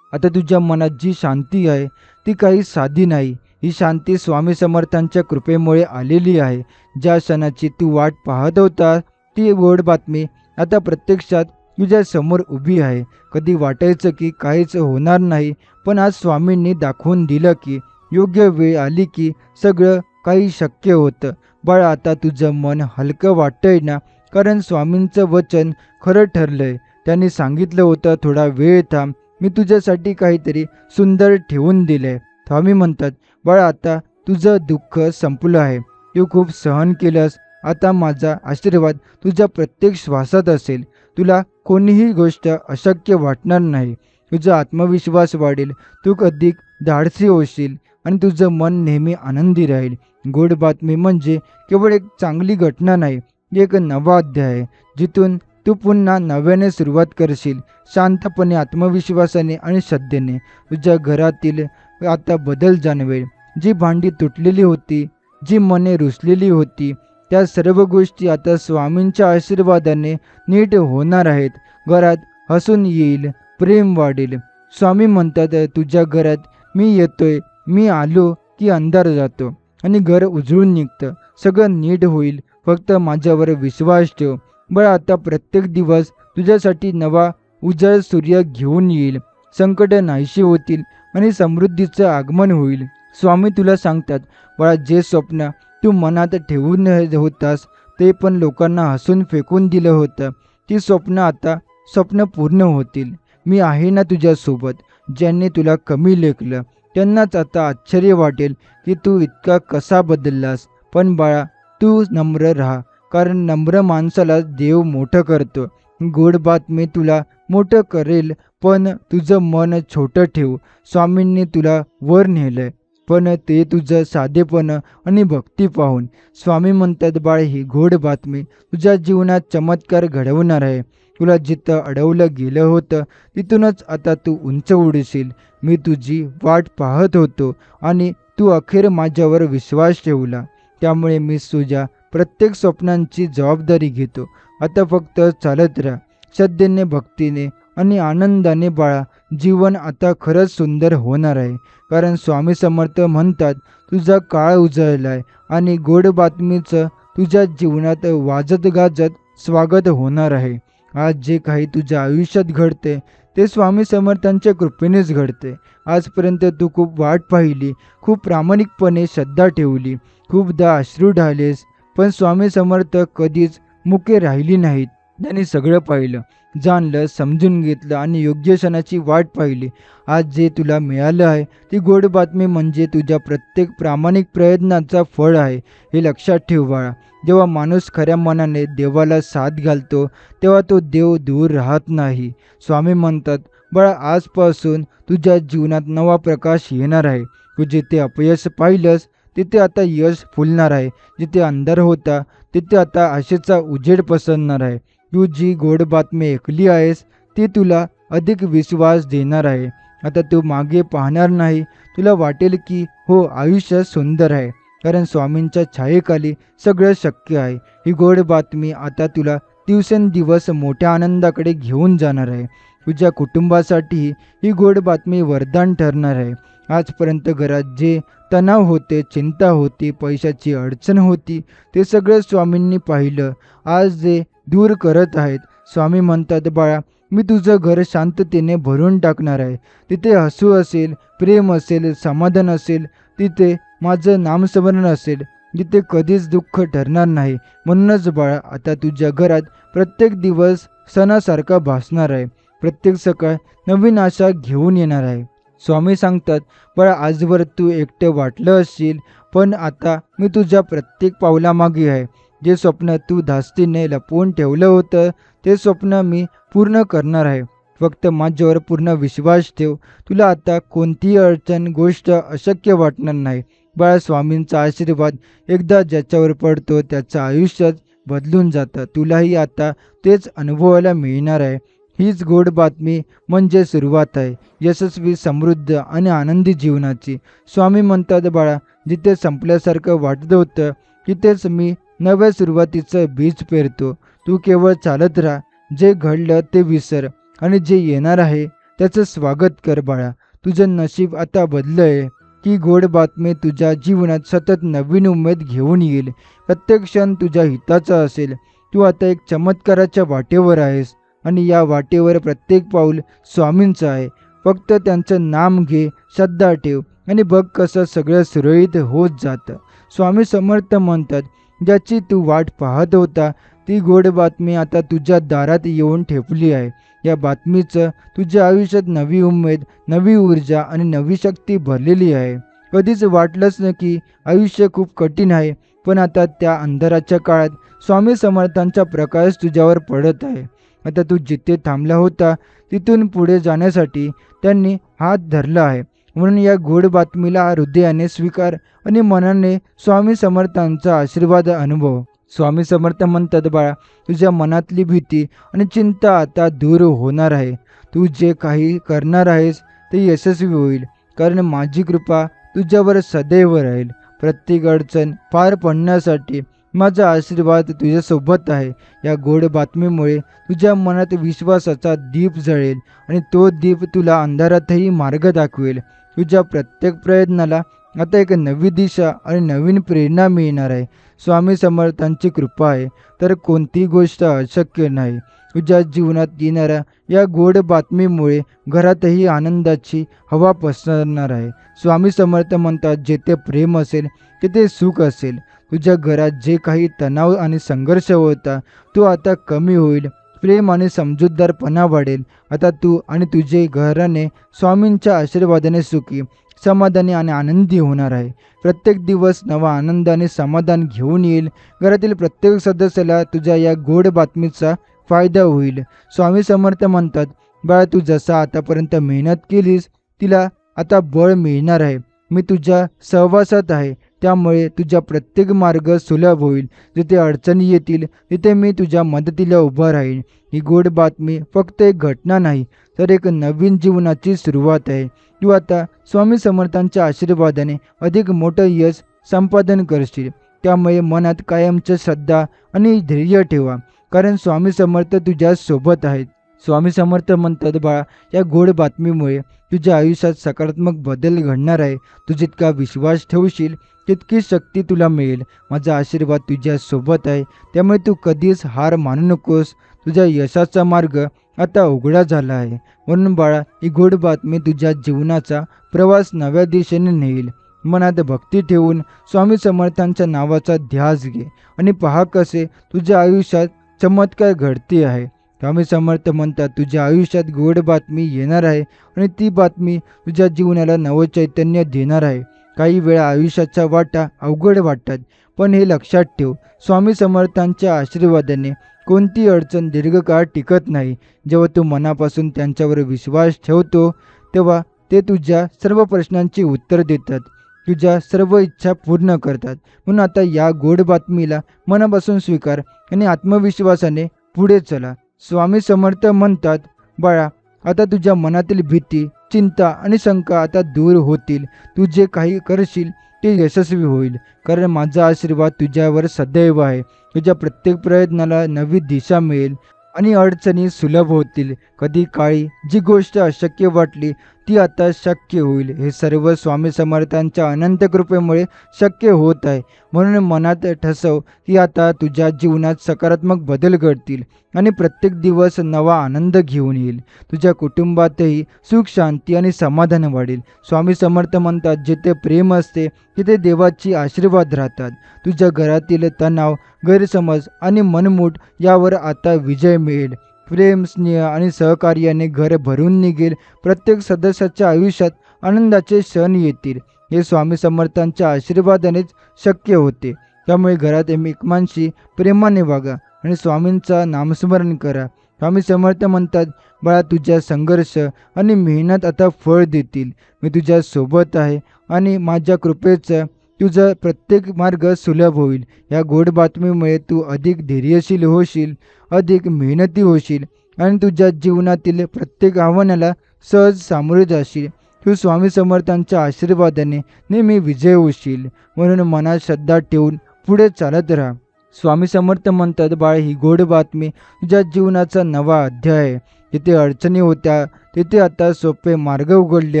आता तुझ्या मनात जी शांती आहे ती काही साधी नाही. ही शांती स्वामी समर्थांच्या कृपेमुळे आलेली आहे. ज्या क्षणाची तू वाट पाहत होता ती गोड बातमी आता प्रत्यक्षात तुझ्या समोर उभी आहे. कधी वाटायचं की काहीच होणार नाही, पण आज स्वामींनी दाखवून दिलं की योग्य वेळ आली की सगळं काही शक्य होतं. बाळा, आता तुझं मन हलकं वाटतंय ना, कारण स्वामींचं वचन खरं ठरलंय. त्यांनी सांगितलं होतं, थोडा वेळ थांब, मी तुझ्यासाठी काहीतरी सुंदर ठेवून दिलंय. स्वामी म्हणतात, बाळा, आता तुझं दुःख संपलं आहे. तू खूप सहन केलंस. आता माझा आशीर्वाद तुझ्या प्रत्येक श्वासात असेल. तुला कोणीही गोष्ट अशक्य वाटणार नाही. तुझा आत्मविश्वास वाढेल. तू अधिक धाडसी होशील आणि तुझं मन नेहमी आनंदी राहील. गोड बातमी म्हणजे केवळ एक चांगली घटना नाही, एक नवा अध्याय आहे, जिथून तू पुन्हा नव्याने सुरुवात करशील. शांतपणे, आत्मविश्वासाने आणि श्रद्धेने. तुझ्या घरातील आता बदल जाणवेल. जी भांडी तुटलेली होती, जी मने रुसलेली होती, त्या सर्व गोष्टी आता स्वामींच्या आशीर्वादाने नीट होणार आहेत. घरात हसून येईल, प्रेम वाढेल. स्वामी म्हणतात, तुझ्या घरात मी येतोय, मी आलो की अंधार जातो आणि घर उजळून निघतं. सगळं नीट होईल, फक्त माझ्यावर विश्वास ठेव. बाळा, आता प्रत्येक दिवस तुझ्यासाठी नवा उजळ सूर्य घेऊन येईल. संकट नाहीशी होतील आणि समृद्धीचं आगमन होईल. स्वामी तुला सांगतात, बाळा, जे स्वप्न तू मनात ठेवून होतास, ते पण लोकांना हसून फेकून दिलं होतं, ती स्वप्न आता स्वप्न पूर्ण होतील. मी आहे ना तुझ्यासोबत. ज्यांनी तुला कमी लेखलं त्यांनाच आता आश्चर्य वाटेल की तू इतका कसा बदललास. पण बाळा, तू नम्र राहा, कारण नम्र माणसाला देव मोठं करतो. गोड बातमी तुला मोठं करेल, पण तुझं मन छोटं ठेव. स्वामींनी तुला वर नेलंय, पण ते तुझं साधेपण आणि भक्ती पाहून. स्वामी म्हणतात, बाळ, ही गोड बातमी तुझ्या जीवनात चमत्कार घडवणार आहे. तुला जिथं अडवलं गेलं होतं तिथूनच आता तू उंच उडशील. मी तुझी वाट पाहत होतो आणि तू अखेर माझ्यावर विश्वास ठेवला. त्यामुळे मी तुझ्या प्रत्येक स्वप्नांची जबाबदारी घेतो. आता फक्त चालत राहा, श्रद्धेने, भक्तीने आणि आनंदाने. बाळा, जीवन आता खरंच सुंदर होणार आहे, कारण स्वामी समर्थ म्हणतात, तुझा काळ उजळलाय आणि गोड बातमीचं तुझ्या जीवनात वाजत गाजत स्वागत होणार आहे. आज जे काही तुझ्या आयुष्यात घडते ते स्वामी समर्थांच्या कृपेनेच घडते. आजपर्यंत तू खूप वाट पाहिली, खूप प्रामाणिकपणे श्रद्धा ठेवली, खूपदा अश्रू ढाळलेस, पण स्वामी समर्थ कधीच मुके राहिली नाहीत. त्यांनी सगळं पाहिलं, जाणलं, समजून घेतलं आणि योग्य क्षणाची वाट पाहिली. आज जे तुला मिळालं आहे ती गोड बातमी म्हणजे तुझ्या प्रत्येक प्रामाणिक प्रयत्नाचा फळ आहे. हे लक्षात ठेव बाळा. जेव्हा माणूस खऱ्या मनाने देवाला साथ घालतो तेव्हा तो देव दूर राहत नाही. स्वामी म्हणतात, बाळा, आजपासून तुझ्या जीवनात नवा प्रकाश येणार आहे. तू जिथे अपयश पाहिलंस तिथे आता यश फुलणार आहे. जिथे अंधार होता तिथे आता आशेचा उजेड पसरणार आहे. तू जी गोड बातमी ऐकली आहेस ती तुला अधिक विश्वास देणार आहे. आता तू मागे पाहणार नाही. तुला वाटेल की हो, आयुष्य सुंदर आहे, कारण स्वामींच्या छायेखाली सगळं शक्य आहे. ही गोड बातमी आता तुला दिवसेंदिवस मोठ्या आनंदाकडे घेऊन जाणार आहे. तुझ्या कुटुंबासाठी ही गोड बातमी वरदान ठरणार आहे. आजपर्यंत घरात जे तणाव होते, चिंता होती, पैशाची अडचण होती, ते सगळं स्वामींनी पाहिलं. आज जे दूर करत आहेत. स्वामी म्हणतात, बाळा, मी तुझं घर शांततेने भरून टाकणार आहे. तिथे हसू असेल, प्रेम असेल, समाधान असेल, तिथे माझं नामस्मरण असेल, जिथे कधीच दुःख ठरणार नाही. म्हणूनच बाळा, आता तुझ्या घरात प्रत्येक दिवस सणासारखा भासणार आहे. प्रत्येक सकाळ नवीन आशा घेऊन येणार आहे. स्वामी सांगतात, बाळा, आजवर तू एकटं वाटलं असशील, पण आता मी तुझ्या प्रत्येक पावलामागे आहे. जे स्वप्न तू धास्तीने लपवून ठेवलं होतं ते स्वप्न मी पूर्ण करणार आहे. फक्त माझ्यावर पूर्ण विश्वास ठेव. तुला आता कोणतीही अडचण, गोष्ट अशक्य वाटणार नाही. बाळा, स्वामींचा आशीर्वाद एकदा ज्याच्यावर पडतो त्याचं आयुष्यच बदलून जातं. तुलाही आता तेच अनुभवायला मिळणार आहे. हीच गोड बातमी म्हणजे सुरुवात आहे यशस्वी, समृद्ध आणि आनंदी जीवनाची. स्वामी म्हणतात, बाळा, जिथे संपल्यासारखं वाटत होतं तिथेच मी नव्या सुरुवातीचं बीज पेरतो. तू केवळ चालत राहा. जे घडलं ते विसर आणि जे येणार आहे त्याचं स्वागत कर. बाळा, तुझं नशीब आता बदलंय. ही गोड बातमी तुझ्या जीवनात सतत नवीन उमेद घेऊन येईल. प्रत्येक क्षण तुझ्या हिताचा असेल. तू आता एक चमत्काराच्या वाटेवर आहेस आणि या वाटेवर प्रत्येक पाऊल स्वामींचं आहे. फक्त त्यांचं नाम घे, श्रद्धा ठेव आणि बघ कसं सगळं सुरळीत होत जातं. स्वामी समर्थ म्हणतात, ज्याची तू वाट पाहत होता ती गोड बातमी आता तुझ्या दारात येऊन ठेपली आहे. या बातमीचं तुझ्या आयुष्यात नवी उमेद, नवी ऊर्जा आणि नवी शक्ती भरलेली आहे. कधीच वाटलंच ना की आयुष्य खूप कठीण आहे, पण आता त्या अंधाराच्या काळात स्वामी समर्थांचा प्रकाश तुझ्यावर पडत आहे. आता तू जिथे थांबला होता तिथून पुढे जाण्यासाठी त्यांनी हात धरला आहे. म्हणून या गोड बातमीला हृदयाने स्वीकार आणि मनाने स्वामी समर्थांचा आशीर्वाद अनुभव. स्वामी समर्थ म्हणतात, बाळा, तुझ्या मनातली भीती आणि चिंता आता दूर होणार आहे. तू जे काही करणार आहेस ते यशस्वी होईल, कारण माझी कृपा तुझ्यावर सदैव राहील. प्रत्येक अडचण पार पडण्यासाठी माझा आशीर्वाद तुझ्यासोबत आहे. या गोड बातमीमुळे तुझ्या मनात विश्वासाचा दीप जळेल आणि तो दीप तुला अंधारातही मार्ग दाखवेल. तुझ्या प्रत्येक प्रयत्नाला आता एक नवी दिशा आणि नवीन प्रेरणा मिळणार आहे. स्वामी समर्थांची कृपा आहे तर कोणतीही गोष्ट अशक्य नाही. तुझ्या जीवनात येणाऱ्या या गोड बातमीमुळे घरातही आनंदाची हवा पसरणार आहे. स्वामी समर्थ म्हणतात, जेथे प्रेम असेल तिथे सुख असेल. तुझ्या घरात जे काही तणाव आणि संघर्ष होता तो आता कमी होईल. प्रेम आणि समजूतदारपणा वाढेल. आता तू आणि तुझे घराणे स्वामींच्या आशीर्वादाने सुखी, समाधानी आणि आनंदी होणार आहे. प्रत्येक दिवस नवा आनंद आणि समाधान घेऊन येईल. घरातील प्रत्येक सदस्याला तुझ्या या गोड बातमीचा फायदा होईल. स्वामी समर्थ म्हणतात, बाळा, तू जसा आतापर्यंत मेहनत केलीस तिला आता बळ मिळणार आहे. मी तुझ्या सहवासात आहे त्यामुळे तुझा प्रत्येक मार्ग सुलभ होईल. जिथे अडचणी येतील तिथे मी तुझ्या मदतीला उभा राहीन. ही गोड बातमी फक्त एक घटना नाही तर एक नवीन जीवनाची सुरुवात आहे. तू आता स्वामी समर्थांच्या आशीर्वादाने अधिक मोठं यश संपादन करशील. त्यामुळे मनात कायमचं श्रद्धा आणि धैर्य ठेवा, कारण स्वामी समर्थ तुझ्या सोबत आहेत. स्वामी समर्थ म्हणतात, बाळा, या गोड बातमीमुळे तुझ्या आयुष्यात सकारात्मक बदल घडणार आहे. तू जितका विश्वास ठेवशील तितकी शक्ती तुला मिळेल. माझा आशीर्वाद तुझ्या सोबत आहे, त्यामुळे तू कधीच हार मानू नकोस. तुझ्या यशाचा मार्ग आता उघडा झाला आहे. म्हणून बाळा, ही गोड बातमी तुझ्या जीवनाचा प्रवास नव्या दिशेने नेईल. मनात भक्ती ठेवून स्वामी समर्थांच्या नावाचा ध्यास घे आणि पहा कसे तुझ्या आयुष्यात चमत्कार घडते आहे. स्वामी समर्थ म्हणतात, तुझ्या आयुष्यात गोड बातमी येणार आहे आणि ती बातमी तुझ्या जीवनाला नवचैतन्य देणार आहे. काही वेळा आयुष्याच्या वाटा अवघड वाटतात, पण हे लक्षात ठेव, स्वामी समर्थांच्या आशीर्वादाने कोणती अडचण दीर्घकाळ टिकत नाही. जेव्हा तू मनापासून त्यांच्यावर विश्वास ठेवतो तेव्हा ते तुझ्या सर्व प्रश्नांची उत्तर देतात, तुझ्या सर्व इच्छा पूर्ण करतात. म्हणून आता या गोड बातमीला मनापासून स्वीकार आणि आत्मविश्वासाने पुढे चला. स्वामी समर्थ म्हणतात, बाळा, आता तुझ्या मनातील भीती, चिंता आणि शंका आता दूर होतील. तू जे काही करशील ते यशस्वी होईल, कारण माझा आशीर्वाद तुझ्यावर सदैव आहे. तुझ्या प्रत्येक प्रयत्नाला नवी दिशा मिळेल आणि अडचणी सुलभ होतील. कधी काळी जी गोष्ट अशक्य वाटली ती आता शक्य होईल. हे सर्व स्वामी समर्थांच्या अनंत कृपेमुळे शक्य होत आहे. म्हणून मनात ठसव की आता तुझ्या जीवनात सकारात्मक बदल घडतील आणि प्रत्येक दिवस नवा आनंद घेऊन येईल. तुझ्या कुटुंबातही सुख, शांती आणि समाधान वाढेल. स्वामी समर्थ म्हणतात, जिथे प्रेम असते तिथे देवाची आशीर्वाद राहतात. तुझ्या घरातील तणाव, गैरसमज आणि मनमूट यावर आता विजय मिळेल. प्रेम, स्नेह आणि सहकार्याने घर भरून निघेल. प्रत्येक सदस्याच्या आयुष्यात आनंदाचे क्षण येतील. हे स्वामी समर्थांच्या आशीर्वादानेच शक्य होते. त्यामुळे घरात एकमेकांशी प्रेमाने वागा आणि स्वामींचा नामस्मरण करा. स्वामी समर्थ म्हणतात, बाळा, तुझ्या संघर्ष आणि मेहनत आता फळ देतील. मी तुझ्या सोबत आहे आणि माझ्या कृपेचा तुझा प्रत्येक मार्ग सुलभ होईल. या गोड बातमीमुळे तू अधिक धैर्यशील होशील, अधिक मेहनती होशील आणि तुझ्या जीवनातील प्रत्येक आव्हानाला सहज सामोरे जाशील. तू स्वामी समर्थांच्या आशीर्वादाने नेहमी विजय होशील. म्हणून मनात श्रद्धा ठेवून पुढे चालत राहा. स्वामी समर्थ म्हणतात, बाळ, ही गोड बातमी तुझ्या जीवनाचा नवा अध्याय आहे. जिथे अडचणी होत्या तिथे आता सोपे मार्ग उघडले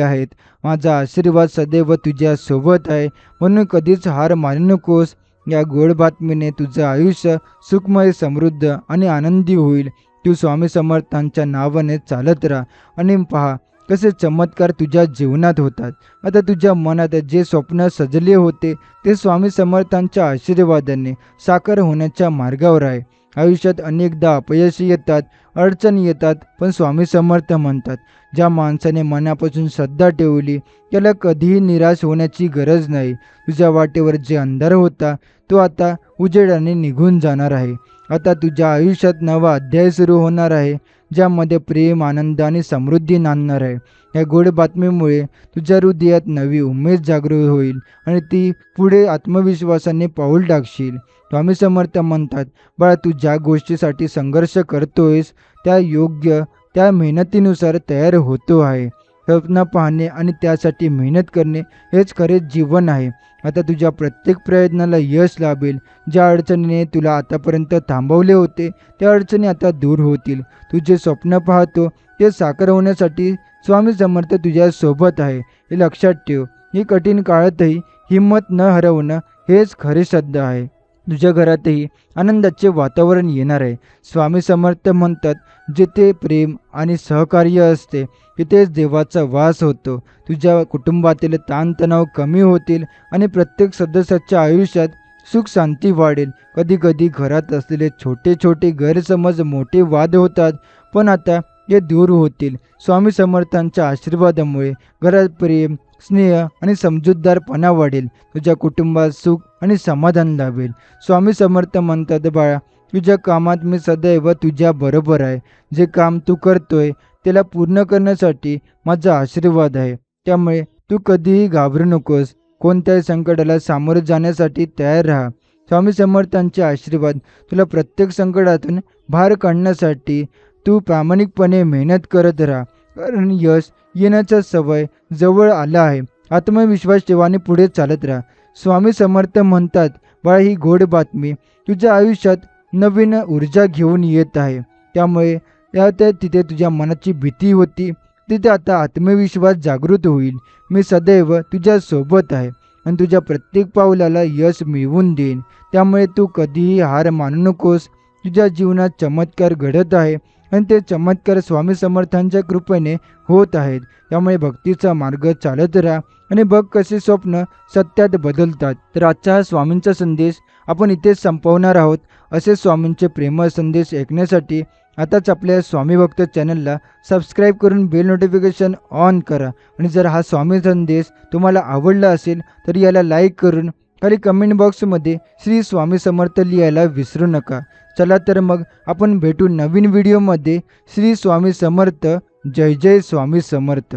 आहेत. माझा आशीर्वाद सदैव तुझ्या सोबत आहे, म्हणून कधीच हार मानू नकोस. या गोड बातमीने तुझं आयुष्य सुखमय, समृद्ध आणि आनंदी होईल. तू स्वामी समर्थांच्या नावाने चालत राहा आणि पहा कसे चमत्कार तुझ्या जीवनात होतात. आता तुझ्या मनात जे स्वप्न सजले होते ते स्वामी समर्थांच्या आशीर्वादाने साकार होण्याच्या मार्गावर आहे. आयुष्यात अनेकदा अपयश येतात, अडचणी येतात, पण स्वामी समर्थ म्हणतात, ज्या माणसाने मनापासून श्रद्धा ठेवली त्याला कधीही निराश होण्याची गरज नाही. तुझ्या वाटेवर जे अंधार होता तो आता उजेडाने निघून जाणार आहे. आता तुझ्या आयुष्यात नवा अध्याय सुरू होणार आहे, ज्यामध्ये प्रेम, आनंद आणि समृद्धी नांदणार आहे. या गोड बातमीमुळे तुझ्या हृदयात नवी उमेद जागृत होईल आणि ती पुढे आत्मविश्वासाने पाऊल टाकशील. स्वामी समर्थ म्हणतात, बाळा, तू ज्या गोष्टीसाठी संघर्ष करतोयस त्या मेहनतीनुसार तयार होतो आहे. स्वप्न पाहणे आणि त्यासाठी मेहनत करणे हेच खरे जीवन आहे. आता तुझ्या प्रत्येक प्रयत्नाला यश लाभेल. ज्या अडचणीने तुला आतापर्यंत थांबवले होते त्या अडचणी आता दूर होतील. तू जे स्वप्न पाहतो ते साकार होण्यासाठी स्वामी समर्थ तुझ्या सोबत आहे, हे लक्षात ठेव. ही कठीण काळातही हिंमत न हरवणं हेच खरे श्रद्धा आहे. तुझ्या घरातही आनंदाचे वातावरण येणार आहे. स्वामी समर्थ म्हणतात, जिथे प्रेम आणि सहकार्य असते तिथेच देवाचा वास होतो. तुझ्या कुटुंबातील ताणतणाव कमी होतील आणि प्रत्येक सदस्याच्या आयुष्यात सुख शांती वाढेल. कधी कधी घरात असलेले छोटे छोटे गैरसमज मोठे वाद होतात, पण आता हे दूर होतील. स्वामी समर्थांच्या आशीर्वादामुळे घरात प्रेम, स्नेह आणि समजूतदारपणा वाढेल. तुझ्या कुटुंबात सुख आणि समाधान लाभेल. स्वामी समर्थ म्हणतात, बाळा, तुझ्या कामात मी सदैव तुझ्या बरोबर आहे. जे काम तू करतोय त्याला पूर्ण करण्यासाठी माझा आशीर्वाद आहे. त्यामुळे तू कधीही घाबरू नकोस. कोणत्याही संकटाला सामोरे जाण्यासाठी तयार राहा. स्वामी समर्थांचे आशीर्वाद तुला प्रत्येक संकटातून बाहेर काढण्यासाठी तू प्रामाणिकपणे मेहनत करत राहा, कारण यश येण्याचा सवय जवळ आला आहे. आत्मविश्वास ठेवा आणि पुढे चालत राहा. स्वामी समर्थ म्हणतात, बाळा, ही गोड बातमी तुझ्या आयुष्यात नवीन ऊर्जा घेऊन येत आहे. त्यामुळे तिथे तुझ्या मनाची भीती होती, तिथे आता आत्मविश्वास जागृत होईल. मी सदैव तुझ्या सोबत आहे आणि तुझ्या प्रत्येक पावलाला यश मिळवून देईन. त्यामुळे तू कधीही हार मानू नकोस. तुझ्या जीवनात चमत्कार घडत आहे आणि ते चमत्कार स्वामी समर्थांच्या कृपेने होत आहेत. त्यामुळे भक्तीचा मार्ग चालत राहा आणि बघ कसे स्वप्न सत्यात बदलतात. तर आजचा हा स्वामींचा संदेश आपण इथेच संपवणार आहोत. असे स्वामींचे प्रेमळ संदेश ऐकण्यासाठी आताच आपल्या स्वामी भक्त चॅनलला सबस्क्राईब करून बेल नोटिफिकेशन ऑन करा. आणि जर हा स्वामी संदेश तुम्हाला आवडला असेल तर याला लाईक करून खाली कमेंट बॉक्समध्ये श्री स्वामी समर्थ लिहायला विसरू नका. चला तर मग आपण भेटू नवीन व्हिडिओमध्ये. श्री स्वामी समर्थ. जय जय स्वामी समर्थ.